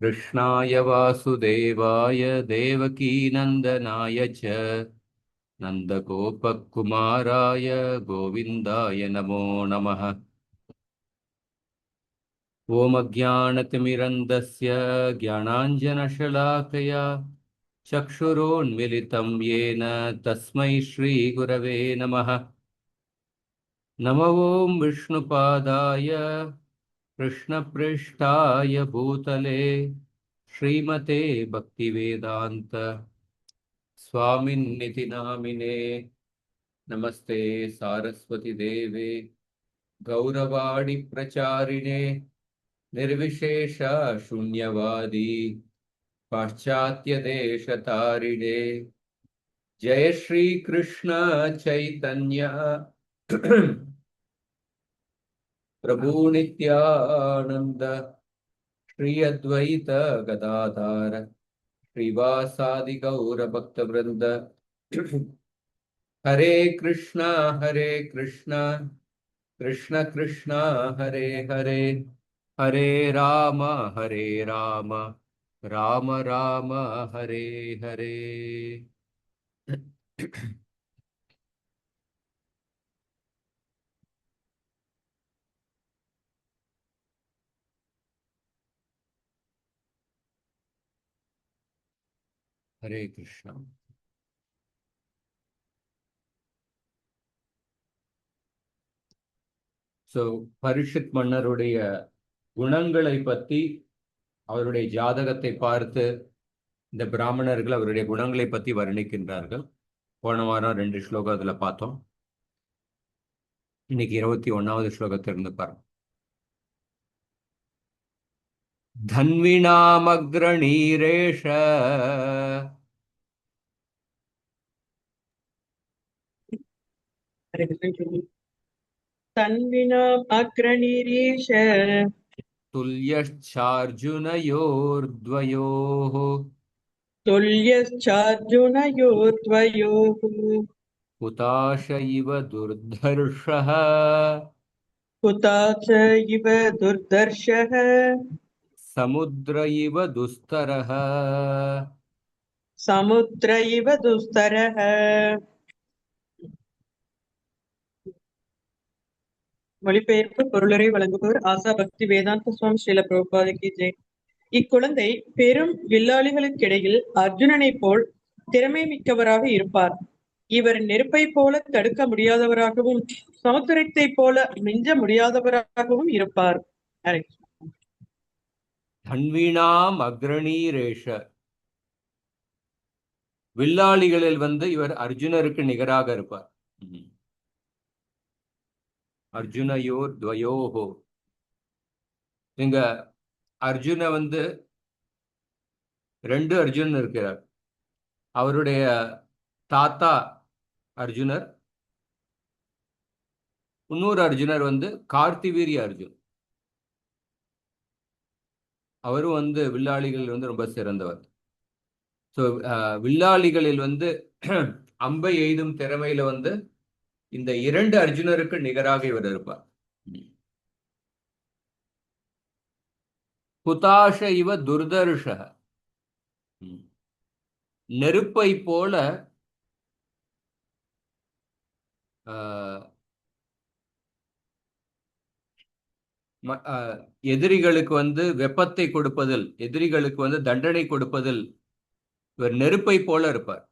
कृष्णाय वासुदेवाय देवकीनन्दनाय च नन्दगोपकुमाराय गोविन्दाय नमो नमः। ॐ अज्ञानतिमिरन्धस्य ज्ञानाञ्जनशलाकया चक्षुरोन्मिलितं येन तस्मै श्रीगुरवे नमः। नमो ॐ विष्णुपादाय कृष्णपृष्ठाय भूतले श्रीमते भक्तिवेदान्त स्वामिन्निति नामिने। नमस्ते सारस्वती देवे गौरवाणी प्रचारिणे निर्विशेष शून्यवादी पाश्चात्य देश तारिणे। जय श्री कृष्ण चैतन्य प्रभु नित्यानंद श्री अद्वैत गदाधार श्रीवासादि गौर भक्त वृंद। हरे कृष्णा कृष्ण कृष्ण हरे हरे, हरे राम राम राम हरे हरे। हरे कृष्णा। ஸோ பரீட்சித் மன்னருடைய குணங்களை பற்றி, அவருடைய ஜாதகத்தை பார்த்து இந்த பிராமணர்கள் அவருடைய குணங்களை பற்றி வர்ணிக்கின்றார்கள். போன வாரம் 2 ஸ்லோகம் அதில் பார்த்தோம். இன்னைக்கு 21வது ஸ்லோகத்திலிருந்து பாருங்க. தன்வினாமக்ரணீரேஷ தன்வினாம் அக்ரணிரீஷ துல்யச்சார்ஜுனயோர்த்வயோः துல்யச்சார்ஜுனயோர்த்வயோः हुताश इव दुर्धर्षः हुताच इव दुर्दर्शः समुद्र इव दुस्तरः। समुद्र इव दुस्तरः। மொழிபெயர்ப்பு பொருளுரை வழங்குபவர் ஆசா பக்தி வேதாந்த சுவாமி ஸ்ரீல பிரபுபாத கி ஜெய். இக்குழந்தை பெரும் வில்லாளிகளுக்கிடையில் அர்ஜுனனைப் போல் திறமை மிக்கவராக இருப்பார். இவர் நெருப்பை போல தடுக்க முடியாதவராகவும் சமுத்திரத்தை போல மிஞ்ச முடியாதவராகவும் இருப்பார். தன்வீணாம் அக்ரணீரேஷ, வில்லாளிகளில் இவர் அர்ஜுனருக்கு நிகராக இருப்பார். அர்ஜுனயோர் துவயோஹோ. இங்க அர்ஜுன 2 அர்ஜுனன் இருக்கிறார். அவருடைய தாத்தா அர்ஜுனர், இன்னொரு அர்ஜுனர் கார்த்திவீரிய அர்ஜுன். அவரும் வில்லாளிகள் ரொம்ப சிறந்தவர். ஸோ வில்லாளிகளில் அம்பை எய்தும் திறமையில இந்த 2 அர்ஜுனருக்கு நிகராக இவர் இருப்பார். குதாஷ இவ துர்தர்ஷ, நெருப்பை போல எதிரிகளுக்கு வெப்பத்தை கொடுப்பதில், எதிரிகளுக்கு தண்டனை கொடுப்பதில் இவர் நெருப்பை போல இருப்பார்.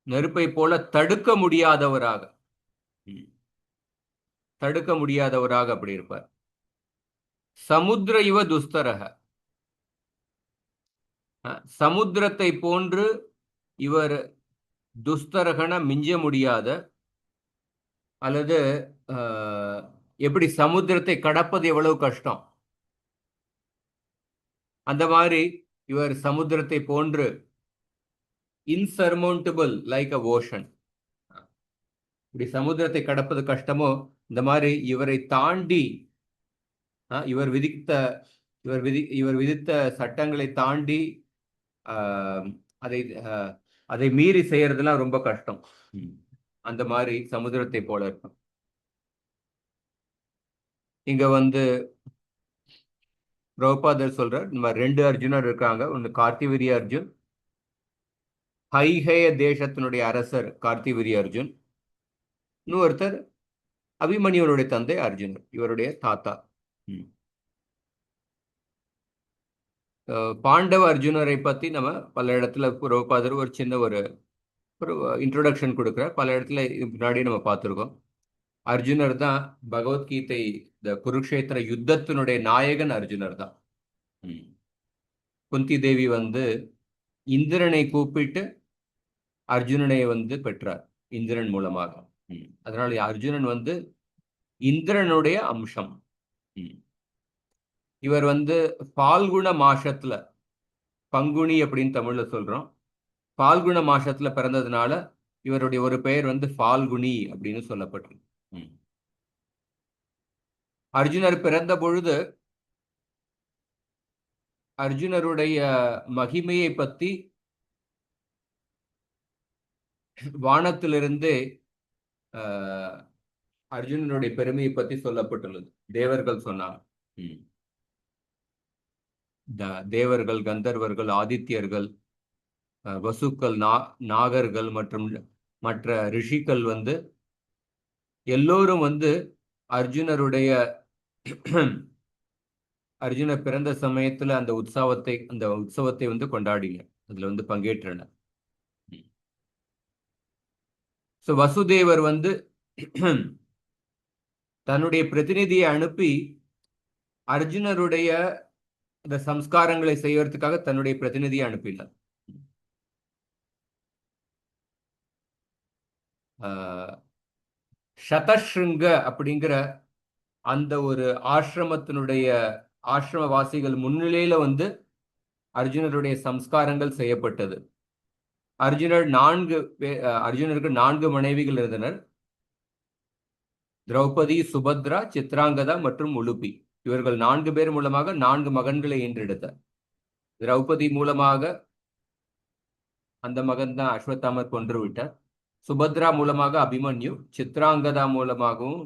நெருப்பை போல தடுக்க முடியாதவராக அப்படி இருப்பார். சமுத்திர இவ துஸ்தரக, சமுத்திரத்தை போன்று இவர் துஸ்தரகன மிஞ்ச முடியாத, அல்லது எப்படி சமுத்திரத்தை கடப்பது எவ்வளவு கஷ்டம், அந்த மாதிரி இவர் சமுத்திரத்தை போன்று இன்சர்மௌண்டபிள் லைக் அ ஓஷன். இப்படி சமுத்திரத்தை கடப்பது கஷ்டமோ, இந்த மாதிரி இவரை தாண்டி இவர் விதித்த சட்டங்களை தாண்டி அதை மீறி செய்யறதுலாம் ரொம்ப கஷ்டம். அந்த மாதிரி சமுத்திரத்தை போல இருக்கும். இங்க பிரபுபாதர் சொல்றார், இந்த மாதிரி 2 அர்ஜுனர் இருக்காங்க. ஒன்று கார்த்திவீரிய அர்ஜுன், ஹைஹய தேசத்தினுடைய அரசர் கார்த்திவீரிய அர்ஜுன். இன்னொருத்தர் அபிமன்யுனுடைய தந்தை அர்ஜுனர், இவருடைய தாத்தா. பாண்டவ அர்ஜுனரை பத்தி நம்ம பல இடத்துல பிரபுபாதர் ஒரு சின்ன ஒரு இன்ட்ரோடக்ஷன் கொடுக்குறார். பல இடத்துல முன்னாடி நம்ம பார்த்துருக்கோம். அர்ஜுனர் தான் பகவத்கீதை, இந்த குருக்ஷேத்திர யுத்தத்தினுடைய நாயகன் அர்ஜுனர் தான். குந்தி தேவி வந்து இந்திரனை கூப்பிட்டு அர்ஜுனனை வந்து பெற்றார், இந்திரன் மூலமாக. அதனால அர்ஜுனன் வந்து இந்திரனுடைய அம்சம். இவர் வந்து பால்குண மாசத்துல, பங்குனி அப்படின்னு தமிழ்ல சொல்றோம், பால்குண மாசத்துல பிறந்ததுனால இவருடைய ஒரு பெயர் வந்து பால்குனி அப்படின்னு சொல்லப்பட்டிருக்கு. அர்ஜுனர் பிறந்த பொழுது அர்ஜுனருடைய மகிமையை பத்தி வானத்திலிருந்து அர்ஜுனனுடைய பெருமையை பத்தி சொல்லப்பட்டுள்ளது. தேவர்கள் சொன்னார். தேவர்கள், கந்தர்வர்கள், ஆதித்யர்கள், வசுக்கள், நாகர்கள் மற்றும் மற்ற ரிஷிகள் வந்து எல்லோரும் வந்து அர்ஜுனர் பிறந்த சமயத்துல அந்த உற்சவத்தை வந்து கொண்டாடினர், அதுல வந்து பங்கேற்றனர். வசுதேவர் வந்து தன்னுடைய பிரதிநிதியை அனுப்பி அர்ஜுனருடைய இந்த சம்ஸ்காரங்களை செய்வதற்காக தன்னுடைய பிரதிநிதியை அனுப்பினார். சதஸ்ருங்க அப்படிங்கிற அந்த ஒரு ஆசிரமவாசிகள் முன்னிலையில வந்து அர்ஜுனருடைய சம்ஸ்காரங்கள் செய்யப்பட்டது. அர்ஜுனருக்கு 4 மனைவிகள் இருந்தனர். திரௌபதி, சுபத்ரா, சித்ராங்கதா மற்றும் உலுபி. இவர்கள் 4 பேர் மூலமாக 4 மகன்களை ஈன்றெடுத்தார். திரௌபதி மூலமாக அந்த மகன் தான் அஸ்வத்தாமர் கொன்று விட்டார். சுபத்ரா மூலமாக அபிமன்யு, சித்ராங்கதா மூலமாகவும்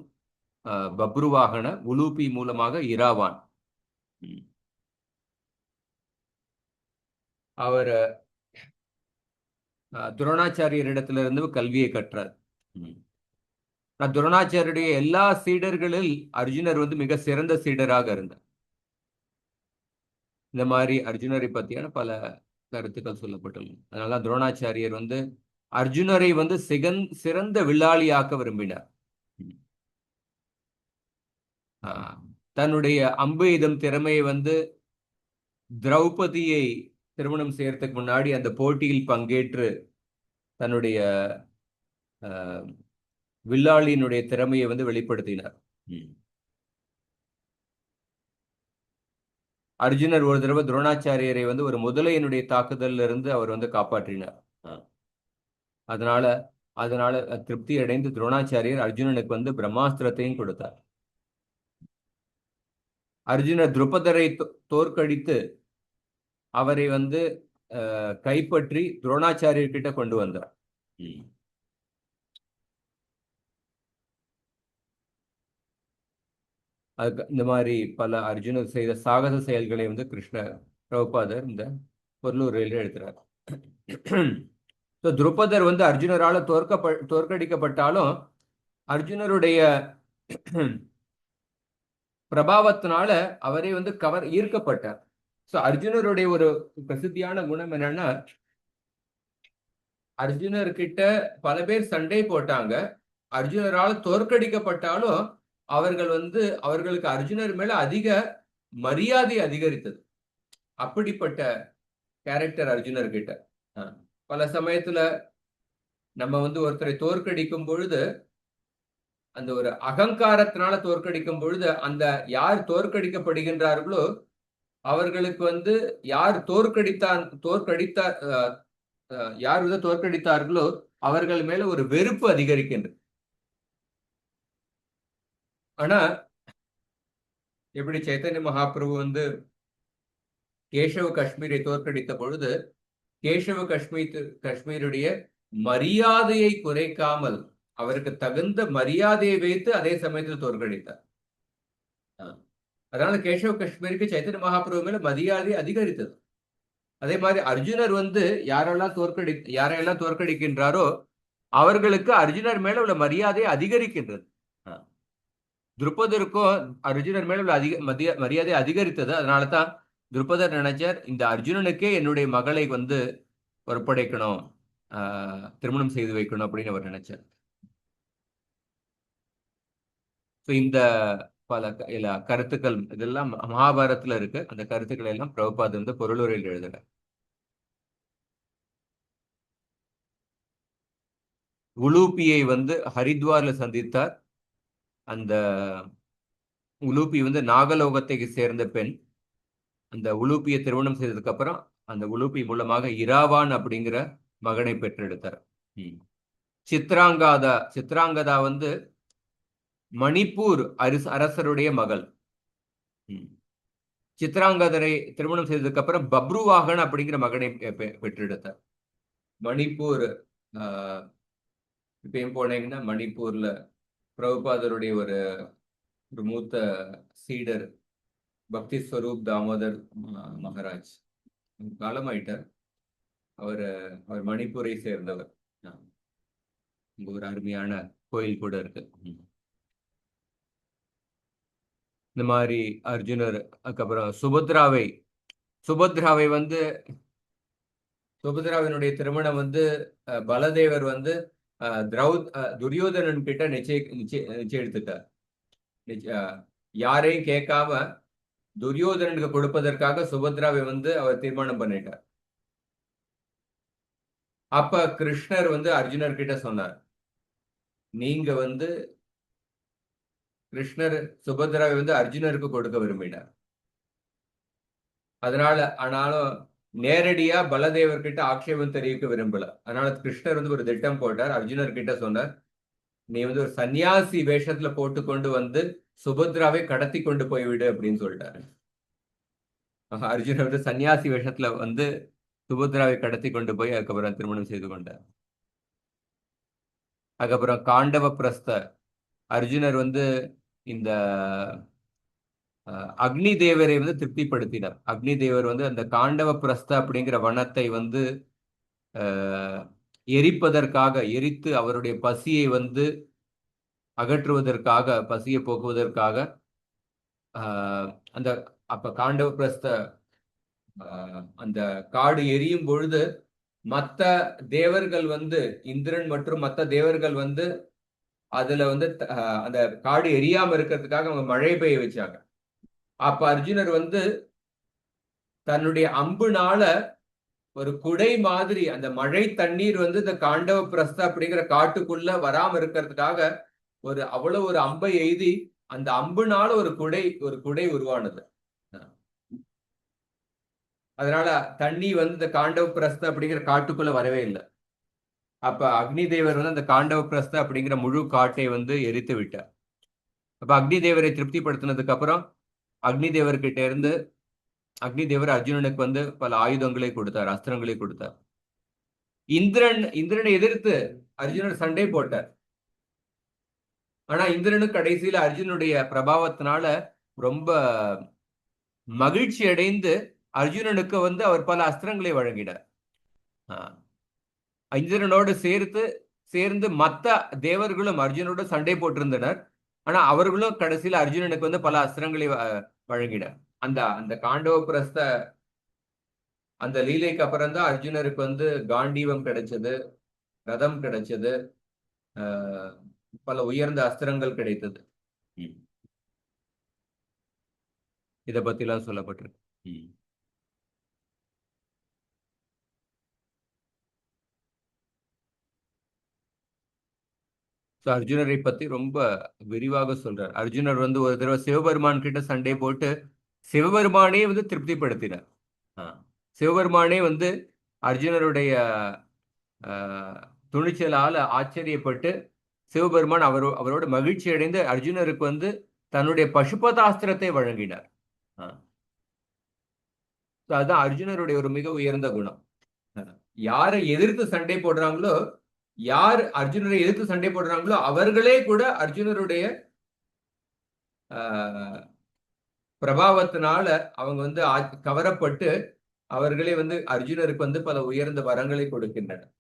பப்ருவாகன, உலுபி மூலமாக இராவான். அவர் துரோணாச்சாரியரிடத்திலிருந்து கல்வியை கற்றார். துரோணாச்சாரியருடைய எல்லா சீடர்களில் அர்ஜுனர் வந்து மிக சிறந்த சீடராக இருந்தார். இந்த மாதிரி அர்ஜுனரை பற்றியான பல கருத்துக்கள் சொல்லப்பட்டுள்ளன. அதனால துரோணாச்சாரியர் வந்து அர்ஜுனரை வந்து சிறந்த வில்லாளியாக்க விரும்பினார். தன்னுடைய அம்பு எய்தும் திறமையை வந்து திரௌபதியை திருமணம் செய்யறதுக்கு முன்னாடி அந்த போட்டியில் பங்கேற்று தன்னுடைய வில்லாளியினுடைய திறமையை வந்து வெளிப்படுத்தினார். அர்ஜுனர் ஒரு தடவை துரோணாச்சாரியரை வந்து ஒரு முதலையினுடைய தாக்குதலில் இருந்து அவர் வந்து காப்பாற்றினார். அதனால திருப்தி அடைந்து துரோணாச்சாரியர் அர்ஜுனனுக்கு வந்து பிரம்மாஸ்திரத்தையும் கொடுத்தார். அர்ஜுனர் துருபதரை தோற்கடித்து அவரை வந்து கைப்பற்றி துரோணாச்சாரியர்கிட்ட கொண்டு வந்தார். இந்த மாதிரி பல அர்ஜுனர் செய்த சாகச செயல்களை வந்து பிரபுபாதர் இந்த பொருளுரையில் எழுதுறார். துருபதர் வந்து அர்ஜுனரால தோற்கடிக்கப்பட்டாலும் அர்ஜுனருடைய பிரபாவத்தினால அவரே வந்து ஈர்க்கப்பட்டார். அர்ஜுனருடைய ஒரு பிரசித்தியான குணம் என்னன்னா, அர்ஜுனர்கிட்ட பல பேர் சண்டை போட்டாங்க, அர்ஜுனரால் தோற்கடிக்கப்பட்டாலும் அவர்களுக்கு அர்ஜுனர் மேல அதிக மரியாதை அதிகரித்தது. அப்படிப்பட்ட கேரக்டர் அர்ஜுனர் கிட்ட. பல சமயத்துல நம்ம வந்து ஒருத்தரை தோற்கடிக்கும் பொழுது, அந்த ஒரு அகங்காரத்தினால தோற்கடிக்கும் பொழுது, அந்த யார் தோற்கடிக்கப்படுகின்றார்களோ அவர்களுக்கு வந்து யார் தோற்கடித்தார்களோ அவர்கள் மேல ஒரு வெறுப்பு அதிகரிக்கின்றது. ஆனா எப்படி சைத்தன்ய மகாபிரபு வந்து கேசவ காஷ்மீரை தோற்கடித்த பொழுது கேசவ காஷ்மீருடைய மரியாதையை குறைக்காமல் அவருக்கு தகுந்த மரியாதையை வைத்து அதே சமயத்தில் தோற்கடித்தார். அதனால கேசவ காஷ்மீருக்கு சைத்தன்ய மகாபிரபு மேல மரியாதை அதிகரித்தது. அதே மாதிரி அர்ஜுனர் வந்து யாரையெல்லாம் தோற்கடிக்கின்றாரோ அவர்களுக்கு அர்ஜுனர் மேல உள்ள மரியாதை அதிகரிக்கின்றது. துருபதருக்கும் அர்ஜுனர் மேல உள்ள மரியாதை அதிகரித்தது. அதனாலதான் துருபதர் நினைச்சார், இந்த அர்ஜுனனுக்கே என்னுடைய மகளை வந்து ஒப்படைக்கணும், திருமணம் செய்து வைக்கணும் அப்படின்னு அவர் நினைச்சார். இந்த பல கருத்துக்கள் இதெல்லாம் மகாபாரதத்துல இருக்கு. அந்த கருத்துக்களை எல்லாம் பிரபுபாத் வந்து பொருளுரையில் எழுதுறார். உலூப்பியை வந்து ஹரித்வார்ல சந்தித்தார். அந்த உலூப்பி வந்து நாகலோகத்தை சேர்ந்த பெண். அந்த உலூப்பியை திருமணம் செய்ததுக்கு அப்புறம் அந்த உலூப்பி மூலமாக இராவான் அப்படிங்கிற மகனை பெற்றெடுத்தார். சித்ராங்கதா வந்து மணிப்பூர் அரசருடைய மகள். சித்ராங்கதரை திருமணம் செய்ததுக்கு அப்புறம் பப்ருவாகன் அப்படிங்கிற மகனை பெற்றெடுத்தார். மணிப்பூர் இப்பயும் போனீங்கன்னா மணிப்பூர்ல பிரபுபாதருடைய ஒரு மூத்த சீடர் பக்தி ஸ்வரூப் தாமோதர் மகாராஜ் காலமாயிட்டார். அவர் மணிப்பூரை சேர்ந்தவர். இங்க ஒரு அருமையான கோயில் கூட இருக்கு. இந்த மாதிரி அர்ஜுனர், அதுக்கப்புறம் சுபத்ராவை வந்து சுபத்ராவினுடைய திருமணம் வந்து பலதேவர் வந்து துரியோதனன் கிட்ட நிச்சயித்தார். யாரையும் கேட்காம துரியோதனனுக்கு கொடுப்பதற்காக சுபத்ராவை வந்து அவர் தீர்மானம் பண்ணிட்டார். அப்ப கிருஷ்ணர் வந்து அர்ஜுனர் கிட்ட சொன்னார், நீங்க வந்து கிருஷ்ணர் சுபத்ராவை வந்து அர்ஜுனருக்கு கொடுக்க விரும்பினார். ஆனாலும் நேரடியா பலதேவர் கிட்ட ஆட்சேபம் தெரிவிக்க விரும்பல. அதனால கிருஷ்ணர் வந்து ஒரு திட்டம் போட்டார். அர்ஜுனர் கிட்ட சொன்னார், நீ வந்து ஒரு சன்னியாசி வேஷத்துல போட்டுக்கொண்டு வந்து சுபத்ராவை கடத்தி கொண்டு போய்விடு அப்படின்னு சொல்லிட்டாரு. அர்ஜுனர் வந்து சன்னியாசி வேஷத்துல வந்து சுபத்ராவை கடத்தி கொண்டு போய் அதுக்கப்புறம் திருமணம் செய்து கொண்டார். அதுக்கப்புறம் காண்டவ பிரஸ்த அர்ஜுனர் வந்து இந்த அக்னி தேவரை வந்து திருப்திப்படுத்தினார். அக்னி தேவர் வந்து அந்த காண்டவ பிரஸ்த அப்படிங்கிற வனத்தை வந்து எரித்து அவருடைய பசியை வந்து அகற்றுவதற்காக, பசியை போக்குவதற்காக அப்ப காண்டவ பிரஸ்த அந்த காடு எரியும் பொழுது மற்ற தேவர்கள் வந்து இந்திரன் மற்றும் மற்ற தேவர்கள் வந்து அதுல வந்து அந்த காடு எரியாம இருக்கிறதுக்காக அவங்க மழை பெய்ய வச்சாங்க. அப்ப அர்ஜுனர் வந்து தன்னுடைய அம்புனால ஒரு குடை மாதிரி அந்த மழை தண்ணீர் வந்து இந்த காண்டவ பிரஸ்த அப்படிங்கிற காட்டுக்குள்ள வராம இருக்கிறதுக்காக அவ்வளவு ஒரு அம்பை எய்தி அந்த அம்புனால ஒரு குடை உருவானது. அதனால தண்ணி வந்து இந்த காண்டவ பிரஸ்த அப்படிங்கிற காட்டுக்குள்ள வரவே இல்லை. அப்ப அக்னி தேவர் வந்து அந்த காண்டவ பிரஸ்த அப்படிங்கிற முழு காட்டை வந்து எரித்து விட்டார். அப்ப அக்னி தேவரை திருப்திப்படுத்தினதுக்கு அப்புறம் அக்னி தேவர்கிட்ட இருந்து அக்னி தேவர் அர்ஜுனனுக்கு வந்து பல ஆயுதங்களை கொடுத்தார், அஸ்திரங்களை கொடுத்தார். இந்திரனை எதிர்த்து அர்ஜுனர் சண்டை போட்டார். ஆனா இந்திரனுக்கு கடைசியில அர்ஜுனுடைய பிரபாவத்தினால ரொம்ப மகிழ்ச்சி அடைந்து அர்ஜுனனுக்கு வந்து அவர் பல அஸ்திரங்களை வழங்கினார். இந்திரனோடு சேர்ந்து மற்ற தேவர்களும் அர்ஜுனோடு சண்டை போட்டிருந்தனர். ஆனா அவர்களும் கடைசியில அர்ஜுனனுக்கு வந்து பல அஸ்திரங்களை வழங்கினார். அந்த காண்டவ பிரஸ்த அந்த லீலைக்கு அப்புறம் தான் அர்ஜுனருக்கு வந்து காண்டீவம் கிடைச்சது, ரதம் கிடைச்சது, பல உயர்ந்த அஸ்திரங்கள் கிடைத்தது. இத பத்தி எல்லாம் சொல்லப்பட்டிருக்கு. அர்ஜுனரை பத்தி ரொம்ப விரிவாக சொல்றார். அர்ஜுனர் வந்து ஒரு தடவை சிவபெருமான் கிட்ட சண்டை போட்டு சிவபெருமானே வந்து திருப்திப்படுத்தினார். சிவபெருமானே வந்து அர்ஜுனருடைய துணிச்சலால ஆச்சரியப்பட்டு சிவபெருமான் அவரோட மகிழ்ச்சி அடைந்து அர்ஜுனருக்கு வந்து தன்னுடைய பசுபதாஸ்திரத்தை வழங்கினார். அதுதான் அர்ஜுனருடைய ஒரு மிக உயர்ந்த குணம். யாரை எதிர்த்து சண்டை போடுறாங்களோ, யார் அர்ஜுனரை எதிர்த்து சண்டை போடுறாங்களோ அவர்களே கூட அர்ஜுனருடைய பிரபாவத்தினால அவங்க வந்து கவரப்பட்டு அவர்களே வந்து அர்ஜுனருக்கு வந்து பல உயர்ந்த வரங்களை கொடுக்கின்றனர்.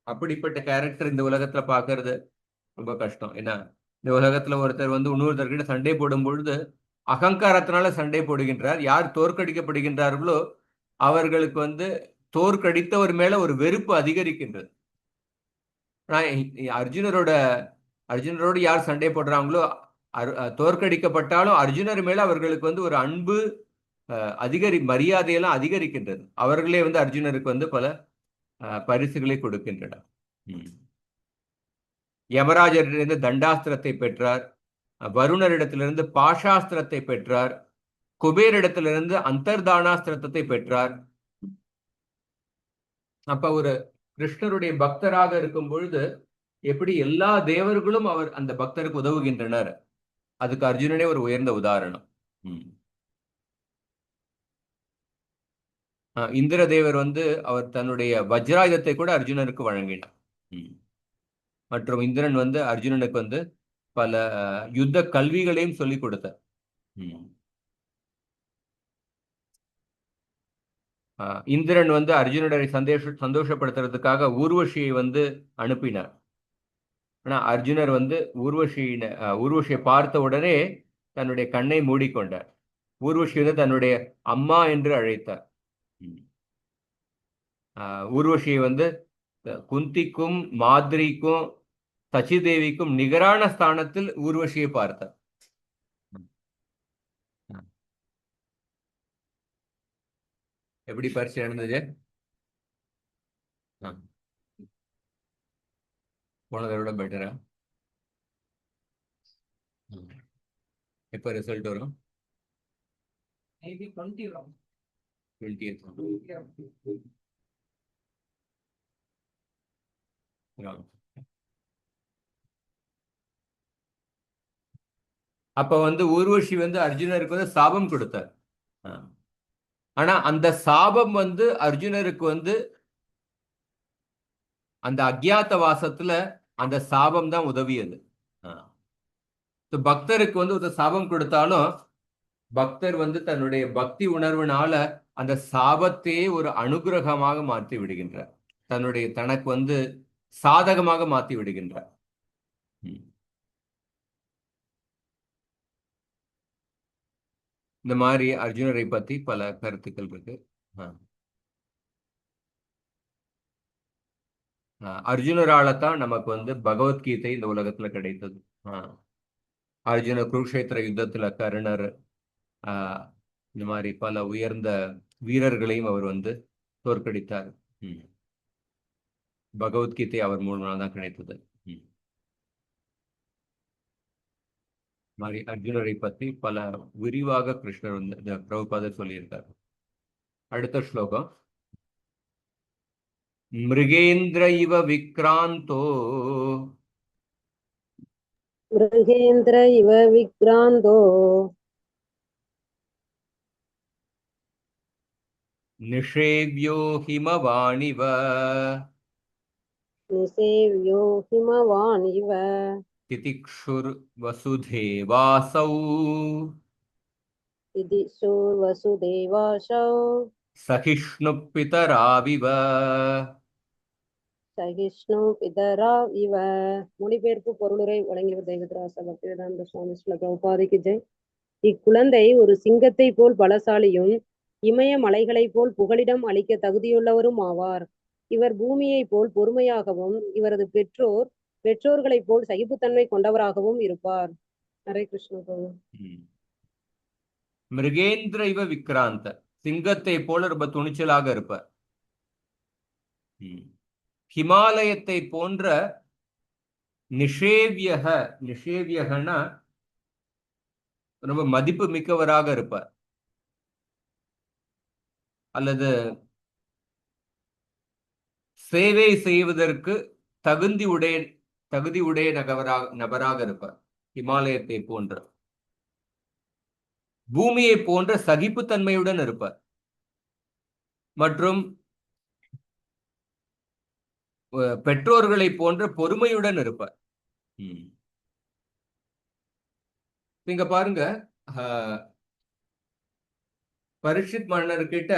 அப்படிப்பட்ட கேரக்டர் இந்த உலகத்துல பாக்குறது ரொம்ப கஷ்டம். ஏன்னா இந்த உலகத்துல ஒருத்தர் வந்து இன்னொருத்தர்கிட்ட சண்டை போடும் பொழுது அகங்காரத்தினால சண்டை போடுகின்றார். யார் தோற்கடிக்கப்படுகின்றார்களோ அவர்களுக்கு வந்து தோற்கடித்தவர் மேல ஒரு வெறுப்பு அதிகரிக்கின்றது. அர்ஜுனரோட அர்ஜுனரோடு யார் சண்டை போடுறாங்களோ தோற்கடிக்கப்பட்டாலும் அர்ஜுனர் மேல அவர்களுக்கு வந்து ஒரு அன்பு மரியாதையெல்லாம் அதிகரிக்கின்றது. அவர்களே வந்து அர்ஜுனருக்கு வந்து பல பரிசுகளை கொடுக்கின்றனர். யமராஜரிடமிருந்து தண்டாஸ்திரத்தை பெற்றார், வருணரிடத்திலிருந்து பாஷாஸ்திரத்தை பெற்றார், குபேரிடத்திலிருந்து அந்தர்தானாஸ்திரத்தை பெற்றார். அப்ப ஒரு கிருஷ்ணருடைய பக்தராக இருக்கும் பொழுது எப்படி எல்லா தேவர்களும் அவர் அந்த பக்தருக்கு உதவுகின்றனர், அதுக்கு அர்ஜுனனே ஒரு உயர்ந்த உதாரணம். இந்திரதேவர் வந்து அவர் தன்னுடைய வஜ்ராயுதத்தை கூட அர்ஜுனனுக்கு வழங்கினார். மற்றும் இந்திரன் வந்து அர்ஜுனனுக்கு வந்து பல யுத்த கல்விகளையும் சொல்லிக் கொடுத்தார். இந்திரன் வந்து அர்ஜுனனை சந்தோஷப்படுத்துறதுக்காக ஊர்வசியை வந்து அனுப்பினார். ஆனா அர்ஜுனர் வந்து ஊர்வசியை பார்த்த உடனே தன்னுடைய கண்ணை மூடிக்கொண்டார். ஊர்வசி வந்து தன்னுடைய அம்மா என்று அழைத்தார். ஊர்வசியை வந்து குந்திக்கும் மாதிரிக்கும் சச்சிதேவிக்கும் நிகரான ஸ்தானத்தில் ஊர்வசியை பார்த்தார். எப்படி பரிசு நடந்தது? போனதை விட பெட்டரா? எப்ப ரிசல்ட் வரும்? அப்ப வந்து ஊர்வசி வந்து அர்ஜுனருக்கு வந்து சாபம் கொடுத்தார். ஆனா அந்த சாபம் வந்து அர்ஜுனருக்கு வந்து அந்த அக்ஞாத வாசத்துல அந்த சாபம் தான் உதவியது. பக்தருக்கு வந்து ஒரு சாபம் கொடுத்தாலும் பக்தர் வந்து தன்னுடைய பக்தி உணர்வுனால அந்த சாபத்தையே ஒரு அனுகிரகமாக மாற்றி விடுகின்றார், தனக்கு வந்து சாதகமாக மாற்றி விடுகின்றார். இந்த மாதிரி அர்ஜுனரை பத்தி பல கருத்துக்கள் இருக்கு. அர்ஜுனரால தான் நமக்கு வந்து பகவத்கீதை இந்த உலகத்துல கிடைத்தது. அர்ஜுனர் குருக்ஷேத்திர யுத்தத்துல கர்ணர் இந்த மாதிரி பல உயர்ந்த வீரர்களையும் அவர் வந்து தோற்கடித்தார். பகவத்கீதை அவர் மூலமாக தான் கிடைத்தது. மாதிரி அர்ஜுனரை பற்றி பல விரிவாக கிருஷ்ணர் வந்து பிரபுபாதர் சொல்லியிருக்கார். அடுத்த ஸ்லோகம். மிருகேந்திர இவ விக்ராந்தோ மிருகேந்திர இவ விக்ராந்தோ நிஷேவ்யோ ஹிமவாணிவ நிசேவ்யோ ஹிமவானிவ திதிக்ஷுர் வசுதேவாசௌ திதிக்ஷுர் வசுதேவாசௌ சகிஷ்ணு பிதராவிவ. சகிஷ்ணு பிதரா இவ. மொழிபெயர்ப்பு பொருளுரை வழங்கியவர் தெய்வத்ராச பக்திவேதாந்த சுவாமி ஸ்ரீல பிரபுபாதைக்கு ஜெய். இக்குழந்தை ஒரு சிங்கத்தை போல் பலசாலியும் இமய மலைகளைப் போல் புகலிடம் அளிக்க தகுதியுள்ளவரும் ஆவார். இவர் பூமியை போல் பொறுமையாகவும் இவரது பெற்றோர்களைப் போல் சகிப்புத்தன்மை கொண்டவராகவும் இருப்பார். ஹரே கிருஷ்ண பிரபு. மிருகேந்திர இவ விக்ராந்த, சிங்கத்தை போல ரொம்ப துணிச்சலாக இருப்பார். ஹிமாலயத்தை போன்ற நிஷேவியகனா ரொம்ப மதிப்பு மிக்கவராக இருப்பார், அல்லது சேவை செய்வதற்கு தகுதி உடைய நபராக இருப்பார். ஹிமாலயத்தை போன்ற, பூமியை போன்ற சகிப்புத்தன்மையுடன் இருப்பார் மற்றும் பெற்றோர்களை போன்ற பொறுமையுடன் இருப்பார். இங்க பாருங்க, பரீட்சித் மன்னர்கிட்ட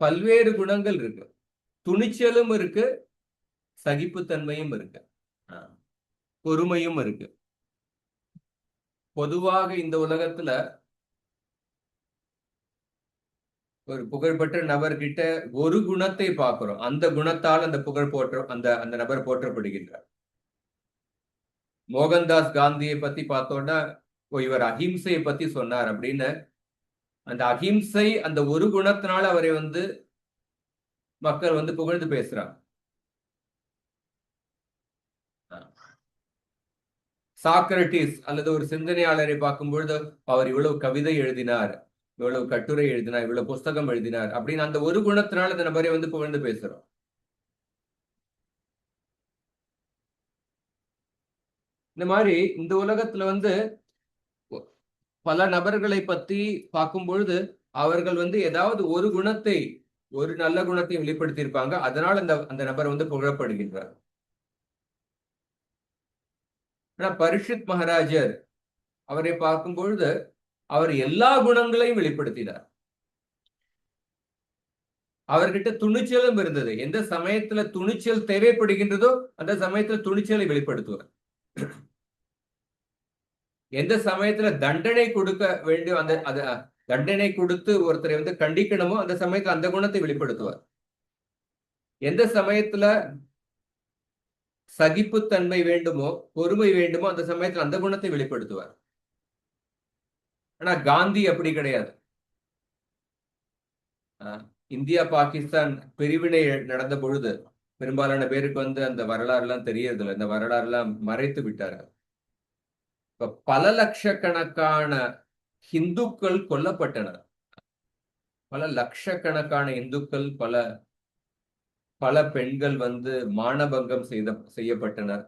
பல்வேறு குணங்கள் இருக்கு. துணிச்சலும் இருக்கு, சகிப்புத்தன்மையும் இருக்கு, பொறுமையும் இருக்கு. பொதுவாக இந்த உலகத்துல ஒரு புகழ்பெற்ற நபர்கிட்ட ஒரு குணத்தை பார்க்கிறோம், அந்த குணத்தால் அந்த புகழ் அந்த அந்த நபர் போற்றப்படுகின்றார். மோகன்தாஸ் காந்தியை பத்தி பார்த்தோம்னா, இவர் அஹிம்சையை பத்தி சொன்னார் அப்படின்னு, அந்த அஹிம்சை அந்த ஒரு குணத்தினால அவரை மக்கள் புகழ்ந்து பேசுறாங்க. சாக்ரட்டிஸ் அல்லது ஒரு சிந்தனையாளரை பார்க்கும்பொழுது அவர் இவ்வளவு கவிதை எழுதினார், இவ்வளவு கட்டுரை எழுதினார், இவ்வளவு புஸ்தகம் எழுதினார் அப்படின்னு அந்த ஒரு குணத்தினால அந்த நபரை புகழ்ந்து பேசுறோம். இந்த மாதிரி இந்த உலகத்துல பல நபர்களை பத்தி பார்க்கும் பொழுது அவர்கள் ஏதாவது ஒரு குணத்தை, ஒரு நல்ல குணத்தை வெளிப்படுத்தி இருப்பாங்க, அதனால் அந்த நபர் புகழப்படுகின்றார். ஆனா பரீட்சித் மகாராஜர் அவரை பார்க்கும் பொழுது அவர் எல்லா குணங்களையும் வெளிப்படுத்தினார். அவர்கிட்ட துணிச்சலும் இருந்தது. எந்த சமயத்துல துணிச்சல் தேவைப்படுகின்றதோ அந்த சமயத்துல துணிச்சலை வெளிப்படுத்துவார். எந்த சமயத்துல தண்டனை கொடுக்க வேண்டும், அந்த தண்டனை கொடுத்து ஒருத்தரை கண்டிக்கணுமோ அந்த சமயத்துல அந்த குணத்தை வெளிப்படுத்துவார். எந்த சமயத்துல சகிப்புத்தன்மை வேண்டுமோ, பொறுமை வேண்டுமோ அந்த சமயத்துல அந்த குணத்தை வெளிப்படுத்துவார். ஆனா காந்தி அப்படி கிடையாது. இந்தியா பாகிஸ்தான் பிரிவினை நடந்த பொழுது பெரும்பாலான பேருக்கு அந்த வரலாறு எல்லாம் தெரியறதில்லை. இந்த வரலாறு எல்லாம் மறைத்து விட்டார்கள். இப்ப பல லட்சக்கணக்கான இந்துக்கள் கொல்லப்பட்டனர். பல லட்சக்கணக்கான இந்துக்கள், பல பெண்கள் மானபங்கம் செய்யப்பட்டனர்.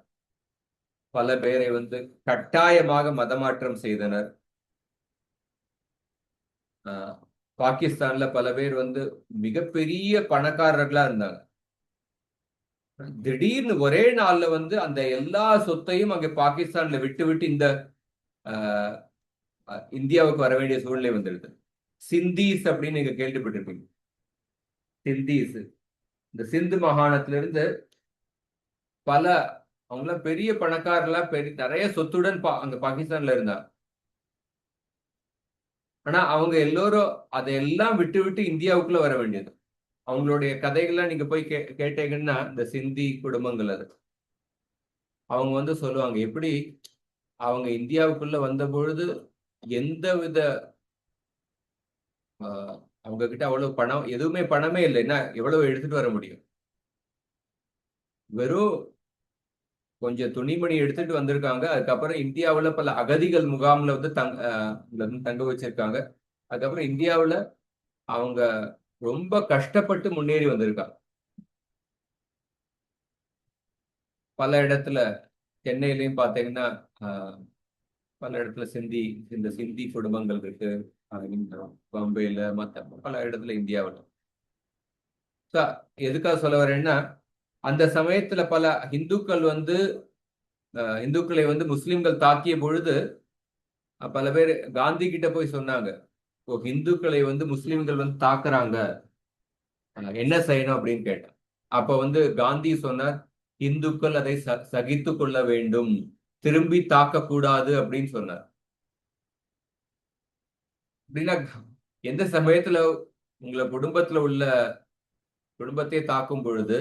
பல பேரை கட்டாயமாக மதமாற்றம் செய்தனர். பாகிஸ்தான்ல பல பேர் மிகப்பெரிய பணக்காரர்களா இருந்தாங்க. திடீர்னு ஒரே நாள்ல அந்த எல்லா சொத்தையும் அங்க பாகிஸ்தான்ல விட்டு இந்த இந்தியாவுக்கு வர வேண்டிய சூழ்நிலை வந்துடுது. சிந்தீஸ் அப்படின்னு நீங்க கேள்விப்பட்டிருப்பீங்க. சிந்தீஸ் இந்த சிந்து மாகாணத்திலிருந்து அவங்களாம் பெரிய பணக்காரர்களா, நிறைய சொத்துடன் அங்க பாகிஸ்தான்ல இருந்தாங்க. ஆனா அவங்க எல்லோரும் அதையெல்லாம் விட்டு இந்தியாவுக்குள்ள வர வேண்டியது. அவங்களுடைய கதைகள்லாம் நீங்க போய் கேட்டீங்கன்னா இந்த சிந்தி குடும்பங்கள் அது அவங்க சொல்லுவாங்க எப்படி அவங்க இந்தியாவுக்குள்ள வந்த பொழுது எந்த வித அவங்க கிட்ட அவ்வளவு பணம், எதுவுமே பணமே இல்லைன்னா எவ்வளவு எடுத்துட்டு வர முடியும்? வெறும் கொஞ்சம் துணிமணி எடுத்துட்டு வந்திருக்காங்க. அதுக்கப்புறம் இந்தியாவுல பல அகதிகள் முகாம்ல தங்க வச்சிருக்காங்க. அதுக்கப்புறம் இந்தியாவுல அவங்க ரொம்ப கஷ்டப்பட்டு முன்னேறி வந்திருக்காங்க. பல இடத்துல சென்னையிலையும் பார்த்தீங்கன்னா பல இடத்துல இந்த சிந்தி குடும்பங்கள் இருக்கு. பாம்பேல மற்ற பல இடத்துல இந்தியாவில். எதுக்காக சொல்ல வரேன்னா, அந்த சமயத்துல பல இந்துக்கள் இந்துக்களை முஸ்லிம்கள் தாக்கிய பொழுது பல பேர் காந்தி கிட்ட போய் சொன்னாங்க, இந்துக்களை முஸ்லிம்கள் தாக்குறாங்க, என்ன செய்யணும் அப்படின்னு கேட்டான். அப்ப காந்தி சொன்னார், இந்துக்கள் அதை சகித்து கொள்ள வேண்டும், திரும்பி தாக்க கூடாது அப்படின்னு சொன்னார். அப்படின்னா எந்த சமயத்துல உங்களை குடும்பத்தை தாக்கும் பொழுது,